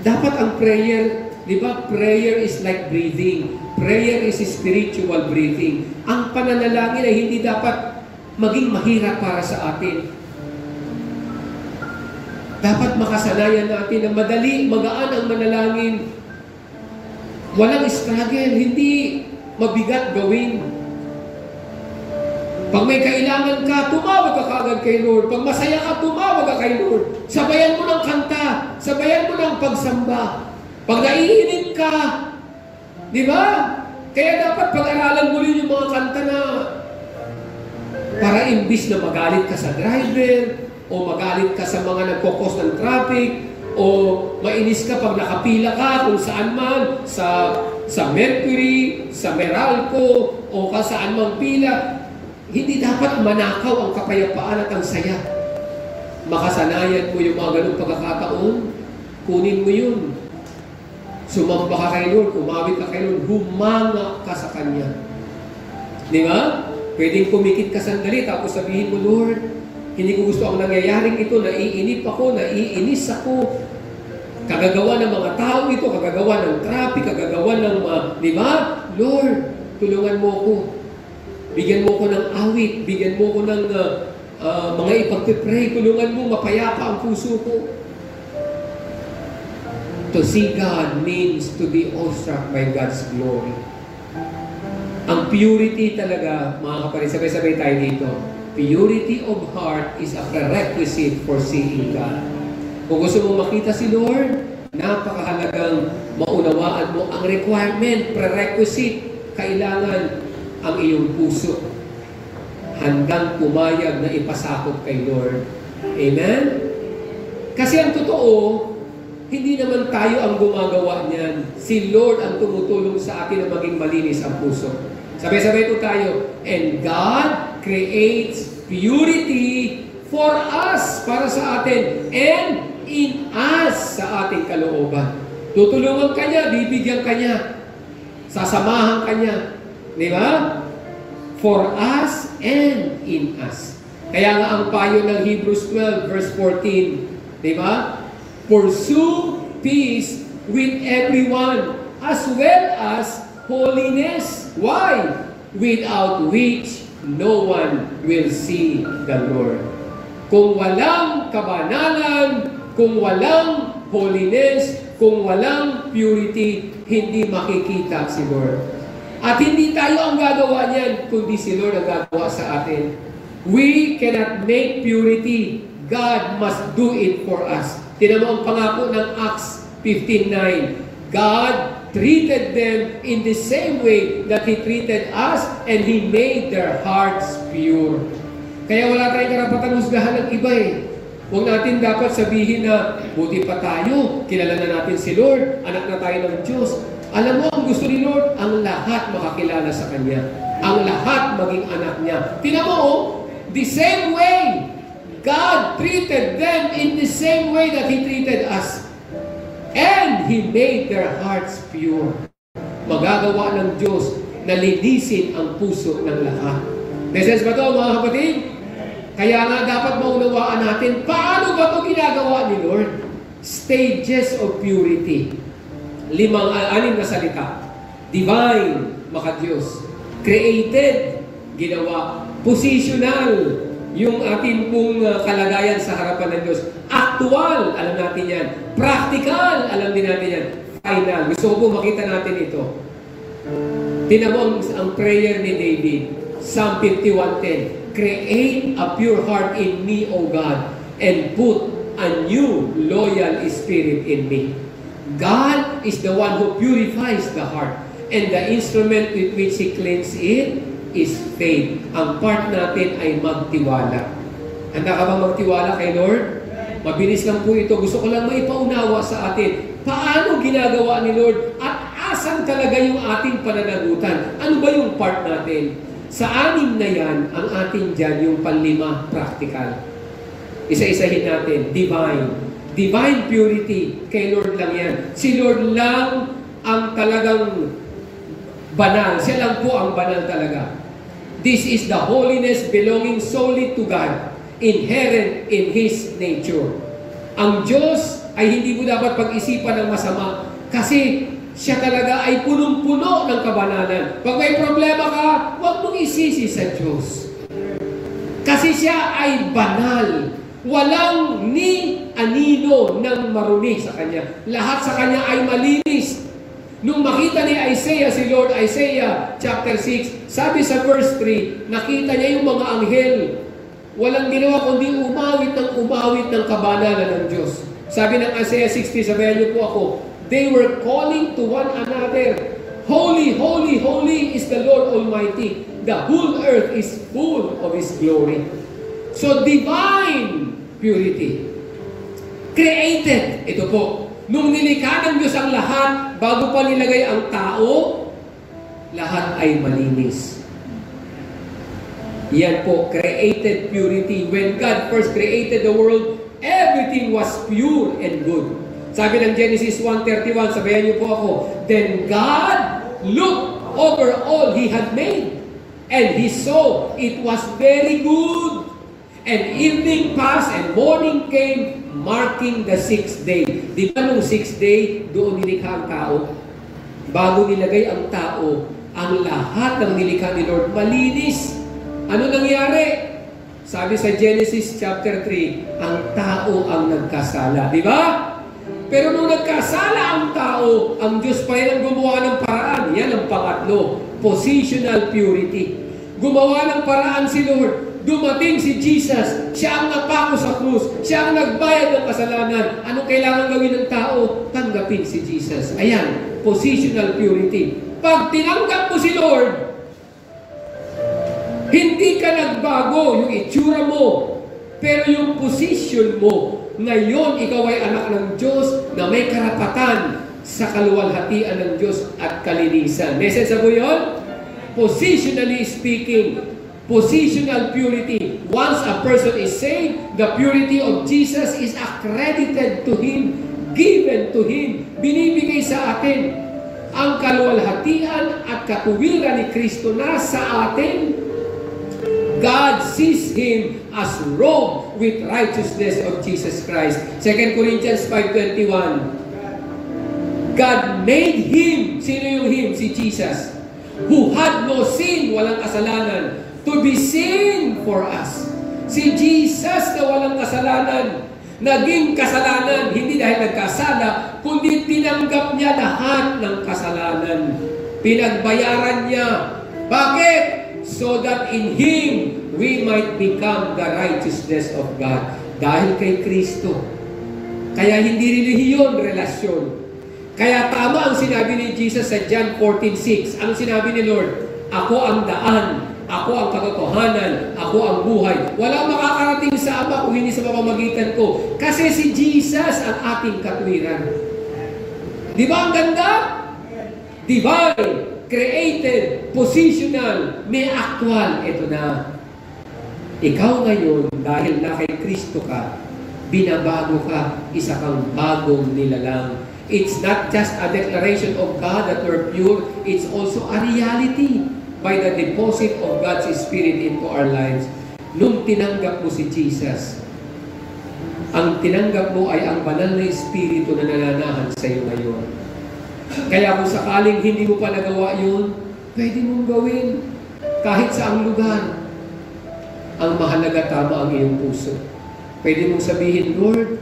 Dapat ang prayer, di ba, prayer is like breathing. Prayer is spiritual breathing. Ang pananalangin ay hindi dapat maging mahirap para sa atin. Dapat makasanayan natin na madali, magaan ang manalangin. Walang struggle, hindi mabigat gawin. Pag may kailangan ka, tumawag ka kaagad kay Lord. Pag masaya ka, tumawag ka kay Lord. Sabayan mo ng kanta. Sabayan mo ng pagsamba. Pag naiinip ka, di ba? Kaya dapat pag-aralan mo rin yung mga kanta na para imbis na magalit ka sa driver, o magalit ka sa mga nagkokos ng traffic, o mainis ka pag nakapila ka kung saan man, sa Mercury, sa Meralco, o saan mang pila. Hindi dapat manakaw ang kapayapaan at ang saya. Makasanayan mo yung mga ganong pagkakataon, kunin mo yun. Sumamba ka kay Lord, umawit ka kay Lord, humanga ka sa Kanya. Di ba? Pwedeng pumikit ka sandali, tapos sabihin mo, Lord, hindi ko gusto ang nangyayaring ito, naiinip ako, naiinis ako. Kagagawa ng mga tao ito, kagagawa ng traffic, kagagawa ng mga, di ba? Lord, tulungan mo ako. Bigyan mo ko ng awit, bigyan mo ko ng mga ipagpipray, tulungan mo, mapayapa ang puso ko. To see God means to be awestruck by God's glory. Ang Ang purity talaga, mga kapatid, sabay-sabay tayo dito. Purity of heart is a prerequisite for seeing God. Kung gusto mo makita si Lord, napakahalagang maunawaan mo ang requirement, prerequisite, kailangan ang iyong puso handang pumayag na ipasakop kay Lord. Amen? Kasi ang totoo, hindi naman tayo ang gumagawa niyan. Si Lord ang tumutulong sa atin na maging malinis ang puso. Sabay-sabay po tayo. And God creates purity for us, para sa atin, and in us, sa ating kalooban. Tutulungan ka niya, bibigyan ka niya, sasamahan ka niya. Di ba? For us and in us. Kaya nga ang payo ng Hebrews 12 verse 14, di ba? Pursue peace with everyone as well as holiness. Why? Without which no one will see the Lord. Kung walang kabanalan, kung walang holiness, kung walang purity, hindi makikita si Lord. At hindi tayo ang gagawa niyan, kundi si Lord ang gagawa sa atin. We cannot make purity. God must do it for us. Tinan mo ang pangako ng Acts 15:9. God treated them in the same way that He treated us, and He made their hearts pure. Kaya wala tayong karapatan husgahan ng iba eh. Huwag natin dapat sabihin na, buti pa tayo, kilala na natin si Lord, anak na tayo ng Diyos. Alam mo, ang gusto ni Lord, ang lahat makakilala sa Kanya. Ang lahat maging anak niya. Tinan mo, the same way, God treated them in the same way that He treated us. And He made their hearts pure. Magagawa ng Diyos na linisin ang puso ng lahat. Message ba ito, mga kapatid? Kaya nga dapat maunawaan natin, paano ba ito ginagawa ni Lord? Stages of purity. 6 na salita. Divine, maka-Diyos. Created, ginawa. Positional, yung ating pong kalagayan sa harapan ng Diyos. Actual, alam natin yan. Practical, alam din natin yan. Final, gusto ko po makita natin ito. Tinan mo ang prayer ni David. Psalm 51:10. Create a pure heart in me, O God, and put a new loyal spirit in me. God is the one who purifies the heart, and the instrument with which He cleanses it is faith. Ang part natin ay magtiwala. Handa ka bang magtiwala kay Lord? Mabilis lang po ito. Gusto ko lang maipaunawa sa atin. Paano ginagawa ni Lord? At asan talaga yung ating pananagutan? Ano ba yung part natin? Sa 6 na yan, ang ating dyan, yung 5, practical. Isa-isahin natin. Divine. Divine purity. Kay Lord lang yan. Si Lord lang ang talagang banal. Siya lang po ang banal talaga. This is the holiness belonging solely to God, inherent in His nature. Ang Diyos ay hindi mo dapat pag-isipan ng masama kasi Siya talaga ay punong-puno ng kabanalan. Pag may problema ka, huwag mong isisi sa Diyos. Kasi Siya ay banal. Walang ni anino ng marumi sa Kanya. Lahat sa Kanya ay malinis. Nung makita ni Isaiah, si Lord Isaiah, chapter 6, sabi sa verse 3, nakita niya yung mga anghel. Walang ginawa kundi umawit ng kabanalan ng Diyos. Sabi ng Isaiah 60, sabayan niyo po ako, they were calling to one another, Holy, holy, holy is the Lord Almighty. The whole earth is full of His glory. So divine purity. Created. Ito po. Nung nilikha ng Diyos ang lahat, bago pa nilagay ang tao, lahat ay malinis. Yan po, created purity. When God first created the world, everything was pure and good. Sabi ng Genesis 1:31, sabayan niyo po ako, then God looked over all He had made, and He saw it was very good. And evening passed, and morning came, marking the 6th day. Di ba nung 6th day, doon nilikha ang tao? Bago nilagay ang tao, ang lahat ng nilikha ni Lord malinis. Ano nangyari? Sabi sa Genesis chapter 3, ang tao ang nagkasala. Di ba? Pero nung nagkasala ang tao, ang Diyos pa rin ang gumawa ng paraan. Yan ang pangatlo, positional purity. Gumawa ng paraan si Lord. Dumating si Jesus. Siya ang napako sa krus. Siya ang nagbayad ng kasalanan. Anong kailangan gawin ng tao? Tanggapin si Jesus. Ayan, positional purity. Pag tinanggap mo si Lord, hindi ka nagbago yung itsura mo, pero yung position mo, ngayon ikaw ay anak ng Diyos na may karapatan sa kaluwalhatian ng Diyos at kalinisan. Message mo yun? Positionally speaking, positional purity. Once a person is saved, the purity of Jesus is accredited to Him, given to Him, binibigay sa atin. Ang kaluwalhatian at katuwiran ni Kristo nasa atin. God sees Him as robed with righteousness of Jesus Christ. 2 Corinthians 5:21. God made Him, sino yung Him? Si Jesus, who had no sin, walang kasalanan, to be sin for us. Si Jesus na walang kasalanan, naging kasalanan, hindi dahil nagkasala, kundi tinanggap niya lahat ng kasalanan. Pinagbayaran niya. Bakit? So that in Him, we might become the righteousness of God. Dahil kay Kristo. Kaya hindi relihiyon, relasyon. Kaya tama ang sinabi ni Jesus sa John 14:6. Ang sinabi ni Lord, ako ang daan, ako ang katotohanan, ako ang buhay. Wala makakarating sa Ama kung hindi sa pamamagitan ko. Kasi si Jesus ang ating katwiran. Di ba ang ganda? Divine, created, positional, may actual. Ito na. Ikaw ngayon, dahil na kay Kristo ka, binabago ka, isa kang bagong nilalang. It's not just a declaration of God that we're pure, it's also a reality by the deposit of God's Spirit into our lives. Nung tinanggap mo si Jesus, ang tinanggap mo ay ang banal na Espiritu na nananahan sa iyo ngayon. Kaya kung sakaling hindi mo pa nagawa yun, pwede mong gawin kahit sa ang lugar. Ang mahalaga, tama ang iyong puso. Pwede mong sabihin, Lord,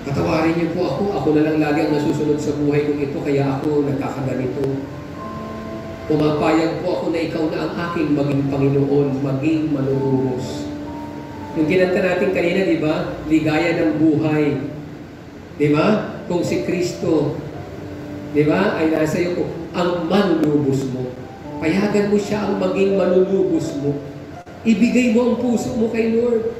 patawarin niyo po ako. Ako na lang lagi ang nasusunod sa buhay kong ito, kaya ako nagkakaganito. Pumapayag po ako na ikaw na ang aking maging Panginoon, maging manunubos. Yung kinanta natin kanina, di ba? Ligaya ng buhay. Di ba? Kung si Kristo, di ba, ay nasa iyo po, ang manunubos mo. Payagan mo siya ang maging manunubos mo. Ibigay mo ang puso mo kay Lord.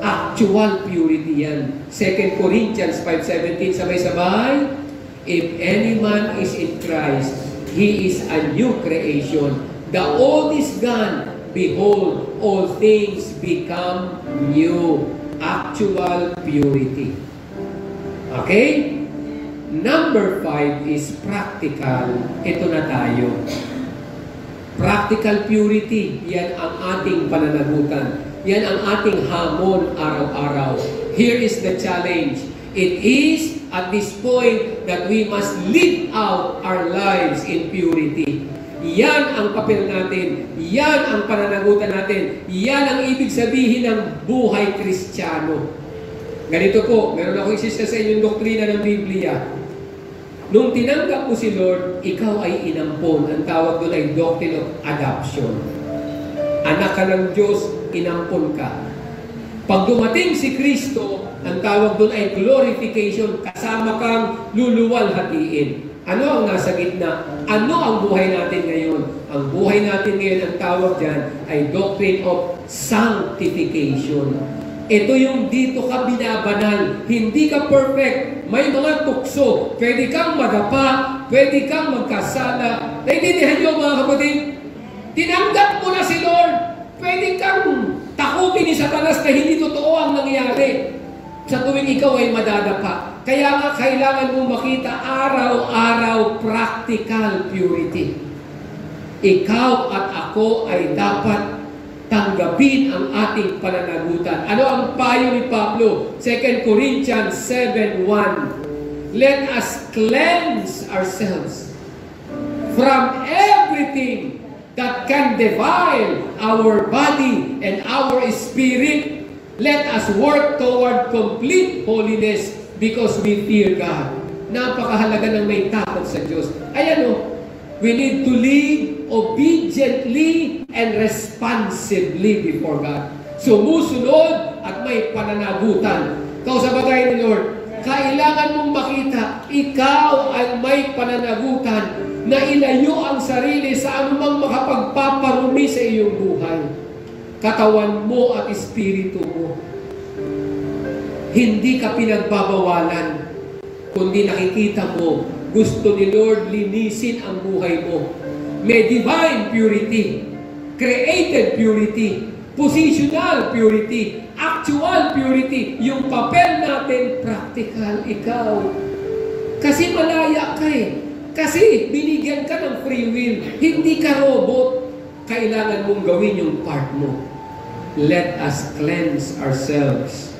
Actual purity yan. 2 Corinthians 5:17, sabay-sabay. If any man is in Christ, he is a new creation. The old is gone. Behold, all things become new. Actual purity. Okay? Number 5 is practical. Ito na tayo. Practical purity, yan ang ating pananagutan. Yan ang ating hamon araw-araw. Here is the challenge. It is at this point that we must live out our lives in purity. Yan ang papel natin. Yan ang pananagutan natin. Yan ang ibig sabihin ng buhay Kristiyano. Ganito po, meron ako isisa sa inyong doktrina ng Biblia. Nung tinanggap mo si Lord, ikaw ay inampon. Ang tawag doon ay doctrine of adoption. Anak ka ng Diyos, inampon ka. Pag dumating si Kristo, ang tawag doon ay glorification. Kasama kang luluwalhatiin. Ano ang nasa gitna? Ano ang buhay natin ngayon? Ang buhay natin ngayon, ang tawag dyan, ay doctrine of sanctification. Ito yung dito ka binabanal. Hindi ka perfect. May mga tukso. Pwede kang madapa. Pwede kang magkasala. Naintindihan niyo mga kapatid? Tinanggap mo na si Lord. Pwede kang takutin ni Satanas na hindi totoo ang nangyari. Sa tuwing ikaw ay madadapa. Kaya nga kailangan mong makita araw-araw practical purity. Ikaw at ako ay dapat tanggapin ang ating pananagutan. Ano ang payo ni Pablo? 2 Corinthians 7:1. Let us cleanse ourselves from everything that can defile our body and our spirit. Let us work toward complete holiness because we fear God. Napakahalaga ng may takot sa Diyos. Ayan o, we need to live obediently and responsibly before God. Sumusunod at may pananagutan. Kausaban tayo ni Lord, kailangan mong makita, ikaw ay may pananagutan na ilayo ang sarili sa anumang makapagpaparumi sa iyong buhay. Katawan mo at espiritu mo. Hindi ka pinagbabawalan, kundi nakikita mo, gusto ni Lord linisin ang buhay mo. May divine purity, created purity, positional purity, actual purity. Yung papel natin, practical, ikaw. Kasi malaya ka eh. Kasi binigyan ka ng free will. Hindi ka robot. Kailangan mong gawin yung part mo. Let us cleanse ourselves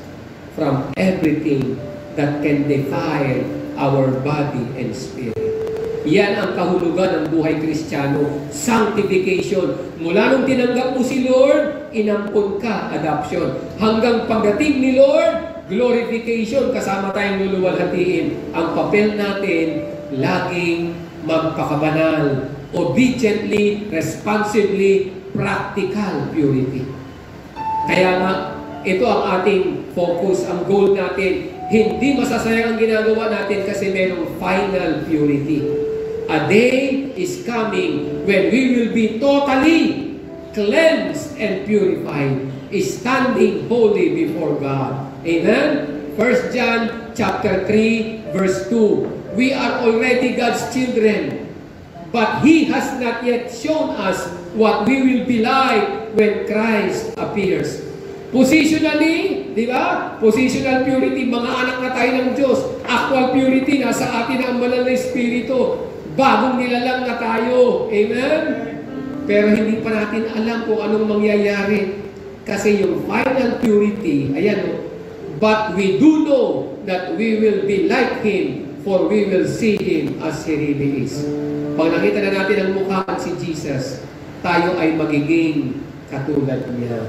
from everything that can defile our body and spirit. Yan ang kahulugan ng buhay Kristiyano. Sanctification. Mula nung tinanggap mo si Lord, inampun ka, adoption. Hanggang pagdating ni Lord, glorification, kasama tayong luluwalhatiin. Ang papel natin, laging magpakabanal. Obediently, responsibly, practical purity. Kaya nga, ito ang ating focus, ang goal natin. Hindi masasayang ang ginagawa natin kasi mayroong final purity. A day is coming when we will be totally cleansed and purified, standing holy before God. Amen? 1 John chapter 3, verse 2. We are already God's children, but He has not yet shown us what we will be like when Christ appears. Positionally, di ba? Positional purity, mga anak na tayo ng Diyos. Actual purity, nasa atin ang banal na Espiritu. Bagong nilalang na tayo. Amen? Pero hindi pa natin alam kung anong mangyayari. Kasi yung final purity, ayan, but we do know that we will be like Him, for we will see Him as He really is. Pag nakita na natin ang mukha si Jesus, tayo ay magiging katulad niya.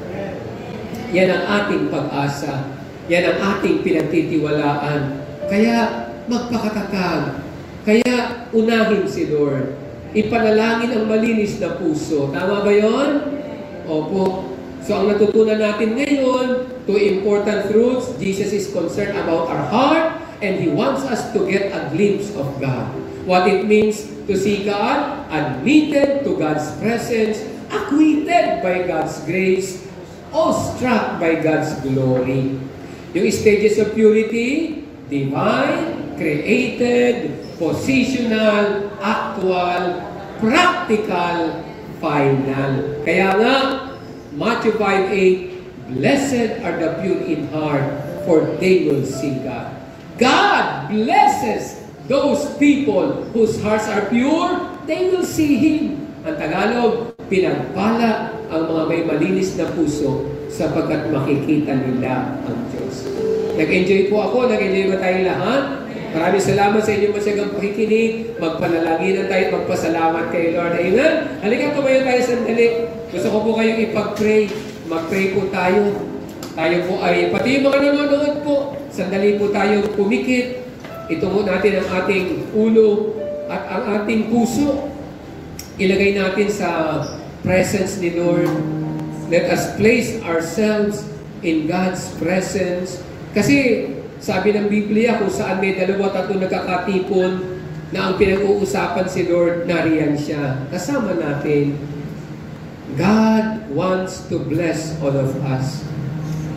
Yan ang ating pag-asa. Yan ang ating pinagtitiwalaan. Kaya magpakatatag. Kaya unahin si Lord. Ipanalangin ang malinis na puso. Tama ba yon? Opo. So ang natutunan natin ngayon, two important truths. Jesus is concerned about our heart and He wants us to get a glimpse of God. What it means to see God, admitted to God's presence, acquitted by God's grace, awestruck by God's glory. Yung stages of purity, divine, created, positional, actual, practical, final. Kaya nga, Matthew 5:8, blessed are the pure in heart, for they will see God. God blesses those people whose hearts are pure, they will see Him. Ang Tagalog, pinagpala ang mga may malinis na puso sapagkat makikita nila ang Diyos. Nag-enjoy po ako, nag-enjoy ba tayong lahat? Maraming salamat sa inyong masagang pakikinig. Magpanalangin tayo, magpasalamat kay Lord. Amen? Halika, tumayo tayo sandali. Gusto ko po kayong ipag-pray. Mag-pray po tayo. Tayo po ay, pati yung mga nanonood po, sandali po tayo pumikit. Itungo natin ang ating ulo at ang ating puso. Ilagay natin sa presence ni Lord. Let us place ourselves in God's presence. Kasi sabi ng Biblia, kung saan may 2-3 nagkakatipon na ang pinag-uusapan si Lord, nariyan siya. Kasama natin. God wants to bless all of us.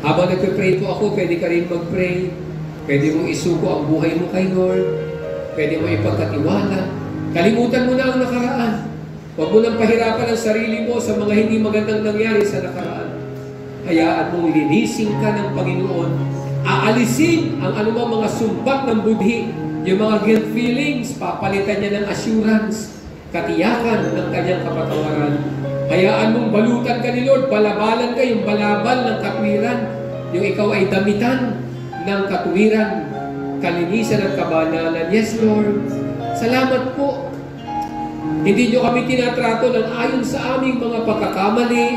Habang nagpe-pray po ako, pwede ka rin mag-pray. Pwede mong isuko ang buhay mo kay Lord. Pwede mo ipagkatiwala. Kalimutan mo na ang nakaraan. Huwag mo nang pahirapan ang sarili mo sa mga hindi magandang nangyari sa nakaraan. Hayaan mong linisin ka ng Panginoon. Aalisin ang anumang mga sumbat ng budhi. Yung mga guilt feelings, papalitan niya ng assurance, katiyakan ng kanyang kapatawaran. Hayaan mong balutan ka ni Lord, balabalan ka, yung balabal ng katwiran. Yung ikaw ay damitan ng katwiran, kalinisan at kabanalan. Yes, Lord. Salamat po. Hindi nyo kami tinatrato ng ayon sa aming mga pagkakamali,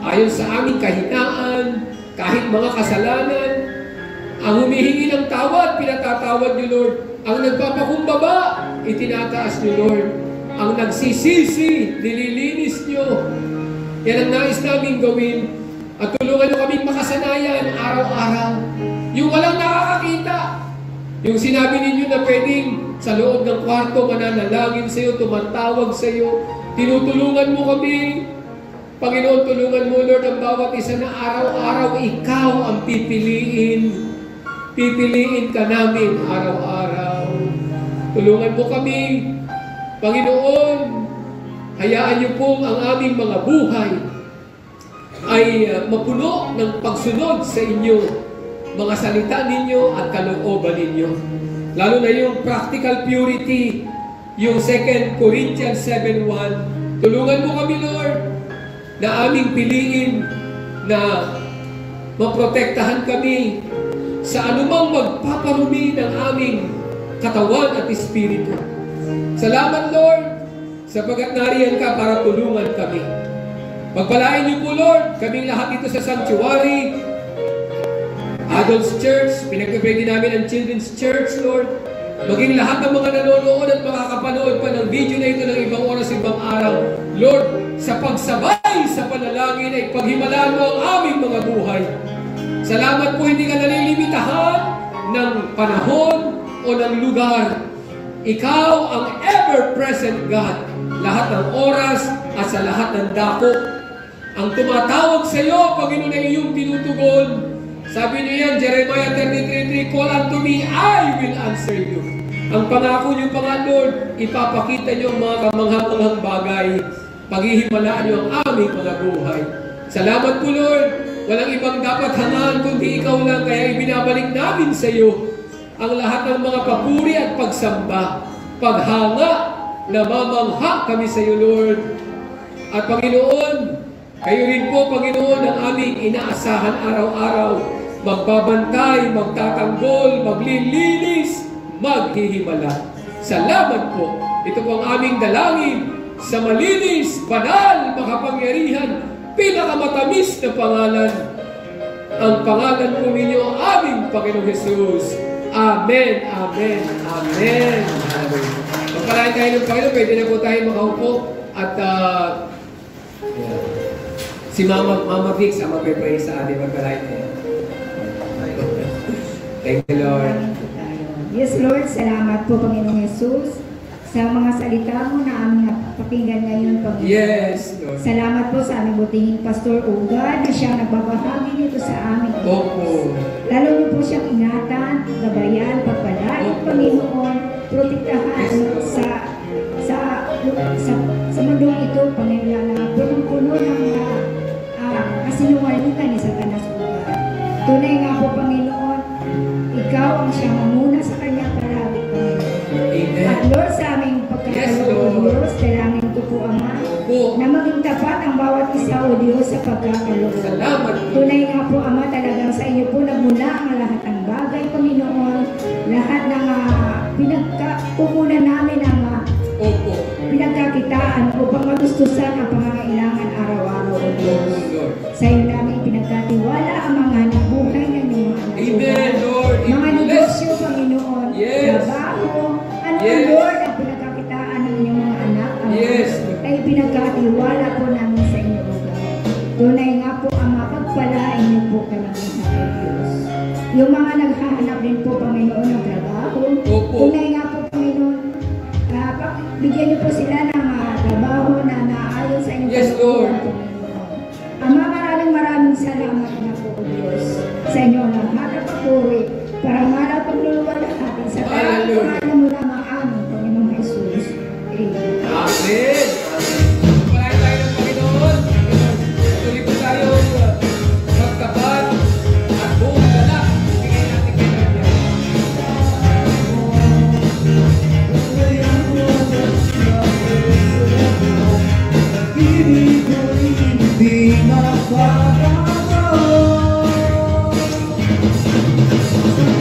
ayon sa aming kahinaan, kahit mga kasalanan. Ang humihingi ng tawad, pinatatawad niyo, Lord. Ang nagpapakumbaba, itinataas niyo, Lord. Ang nagsisisi, nililinis niyo. Yan ang nais namin gawin. At tulungan niyo kaming makasanayan araw-araw. Yung walang nakakakita. Yung sinabi ninyo na pwedeng sa loob ng kwarto mananalangin sa iyo, tumatawag sa iyo. Tinutulungan mo kami. Panginoon, tulungan mo, Lord, ang bawat isa na araw-araw ikaw ang pipiliin. Pipiliin ka namin araw-araw. Tulungan mo kami. Panginoon, hayaan niyo pong ang aming mga buhay ay mapuno ng pagsunod sa inyo, mga salita ninyo at kalooban ninyo. Lalo na yung practical purity, yung 2 Corinthians 7:1. Tulungan mo kami, Lord, na aming piliin na maprotektahan kami sa anumang magpaparumi ng aming katawan at espiritu. Salamat, Lord, sapagkat nariyan ka para tulungan kami. Pagpalain niyo po, Lord, kaming lahat dito sa sanctuary, Adults Church, pinagpipwede namin ang Children's Church, Lord. Maging lahat ng mga nanonood at makakapanood pa ng video na ito ng ibang oras, ibang araw. Lord, sa pagsabay sa panalangin ay paghimalaan mo ang aming mga buhay. Salamat po, hindi ka nalilimitahan ng panahon o ng lugar. Ikaw ang ever-present God. Lahat ng oras at sa lahat ng dako. Ang tumatawag sa iyo, Panginoon, ay iyong tinutugon. Sabi niyo yan, Jeremiah 33:3, call unto me, I will answer you. Ang pangako niyo pa nga, Lord, ipapakita niyo ang mga kamangha-manghang bagay. Paghihimalaan niyo ang aming mga buhay. Salamat po, Lord. Walang ibang dapat hangaan kundi ikaw lang, kaya ibinabalik namin sa iyo ang lahat ng mga papuri at pagsamba. Paghanga, namamangha kami sa iyo, Lord. At Panginoon, kayo rin po, Panginoon, ang aming inaasahan araw-araw. Magbabantay, magtatanggol, maglilinis, maghihimala. Salamat po. Ito po ang aming dalangin sa malinis, banal, makapangyarihan, pinakamatamis na pangalan. Ang pangalan po ninyo, aming Panginoong Jesus. Amen, amen, amen. Pagpalain tayo ng Panginoon, pwede na po tayo makaupo at si Mama Vix ang mag-pray sa ating pagpalain tayo. Thank you, Lord. Yes, Lord, salamat po, Panginoong Jesus, sa mga salita mo na aming napakinggan ngayon, Panginoon. Yes, Lord. Salamat po sa aming butihing Pastor Uga na siyang nagbabahagi nito sa amin. Opo. Lalo niyo po siyang ingatan, gabayan, pagpalain, Panginoon, protektahan sa mundong ito, Panginoon, na punong-puno ng kasinungalingan ni Satanas Uga. Tunay nga po, Panginoon, ikaw ang siyang mamuna sa kanya parati, Panginoon. Amen. At Lord, sa aming pagkakaloob, Diyos, dalangin ko po, Ama, na maging tapat ang bawat isa, O Diyos, sa pagkakaloob. Salamat. Tunay nga po, Ama, talagang sa iyo po nagmula ang lahat ng bagay, Panginoon. Lahat ng pinagkukunan namin ang Opo. pinagkakitaan upang magustusan ang pangangailangan araw-araw, O Diyos. Lord. Sa iyo namin pinagkatiwala ang mga anak buhay ng iyong mga anak. Amen, Lord. Mga negosyo, Panginoon. Yes. Trabaho. Ano, Yes. Lord, ang pinagkakitaan ng inyong mga anak. Yes. Ay pinagkatiwala po namin sa inyo, O God. Tunay nga po ang mapagpalain niyo po kami sa Diyos. Yung mga naghahanap din po, Panginoon, ng trabaho. Opo. Tunay nga po, Panginoon, bigyan niyo po sila ng trabaho na naayon sa inyong Yes, Lord. Panginoon. Ama, maraming salamat na po, O Diyos, sa inyo na makapapuri para mara pagluluwalhati sa pangalan mo lamang aming Panginoong Jesus. Amen. Amen. Pagpalain tayo ng Panginoon. Tuloy po tayo magtapat at buong dala. Bigay natin kay Lord. Hindi ko hindi mapagano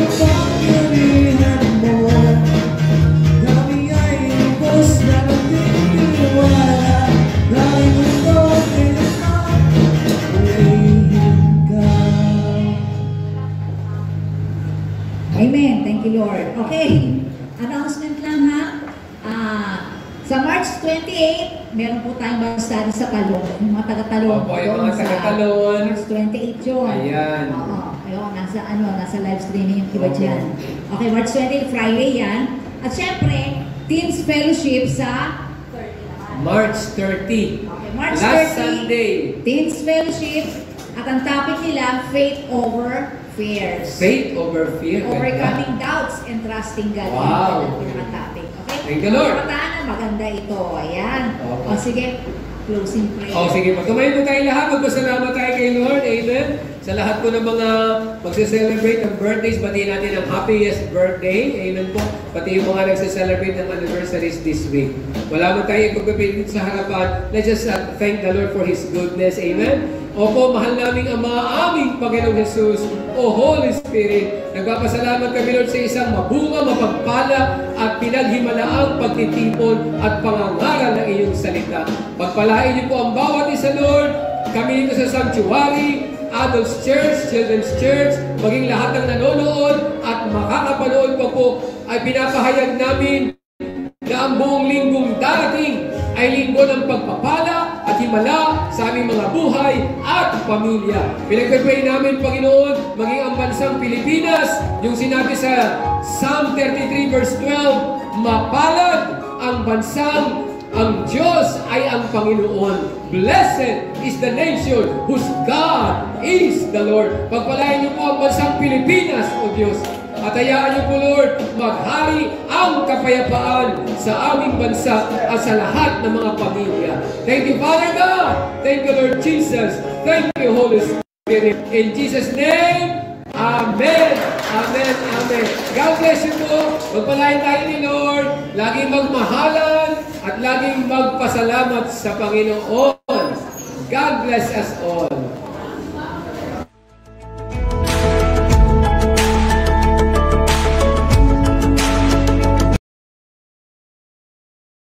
sa kapangyarihan mo. Amen. Thank you, Lord. Okay. Announcement lang ha. Sa March 28, meron po tayong Bible study sa Talon. Yung mga taga-Talon. Opo, yung mga taga-Talon. March 28 yun. Ayan. Oo. Ayun, nasa live streaming yung iba dyan. Okay, March 28, Friday yan. At syempre, Teens Fellowship sa March 30. Okay, March Last 30, Sunday. Teens Fellowship. At ang topic nila, Faith over Fears. Faith over fear. Overcoming doubts and trusting God. Wow. Yan ang pinaka-topic. Okay? Thank you, Lord. Kabataan, maganda ito. Ayan. Okay. O sige, closing prayer. O sige, magkamayin po tayo lahat. Magpasalamat tayo kay Lord. Amen. Sa lahat po ng mga magse-celebrate ng birthdays, batiin natin ang happiest birthday. Amen po. Pati yung mga nagse-celebrate ng anniversaries this week. Wala mo tayo ipagpapilit sa harapan. Let's just thank the Lord for His goodness. Amen. Opo, mahal naming Ama, aming Panginoong Jesus, O Holy Spirit, nagpapasalamat kami, Lord, sa isang mabunga, mapagpala, at pinaghimalaang pagtitipon at pangangaral ng iyong salita. Pagpalain niyo po ang bawat isa, Lord, kami dito sa Sanctuary, Adults Church, Children's Church, maging lahat ng nanonood at makakapanood pa po, ay pinapahayag namin na ang buong linggong darating ay linggo ng pagpapala at himala sa aming mga buhay at pamilya. Pinagpapray namin, Panginoon, maging ang bansang Pilipinas, yung sinabi sa Psalm 33 verse 12, mapalad ang bansang ang Diyos ay ang Panginoon. Blessed is the nation whose God is the Lord. Pagpalain niyo po ang bansang Pilipinas, O Diyos. At hayaan niyo po, Lord, maghari ang kapayapaan sa aming bansa at sa lahat ng mga pamilya. Thank you, Father God. Thank you, Lord Jesus. Thank you, Holy Spirit. In Jesus' name, Amen. Amen. Amen. God bless you po. Magpalain tayo ni Lord. Laging magmahalan at laging magpasalamat sa Panginoon. God bless us all.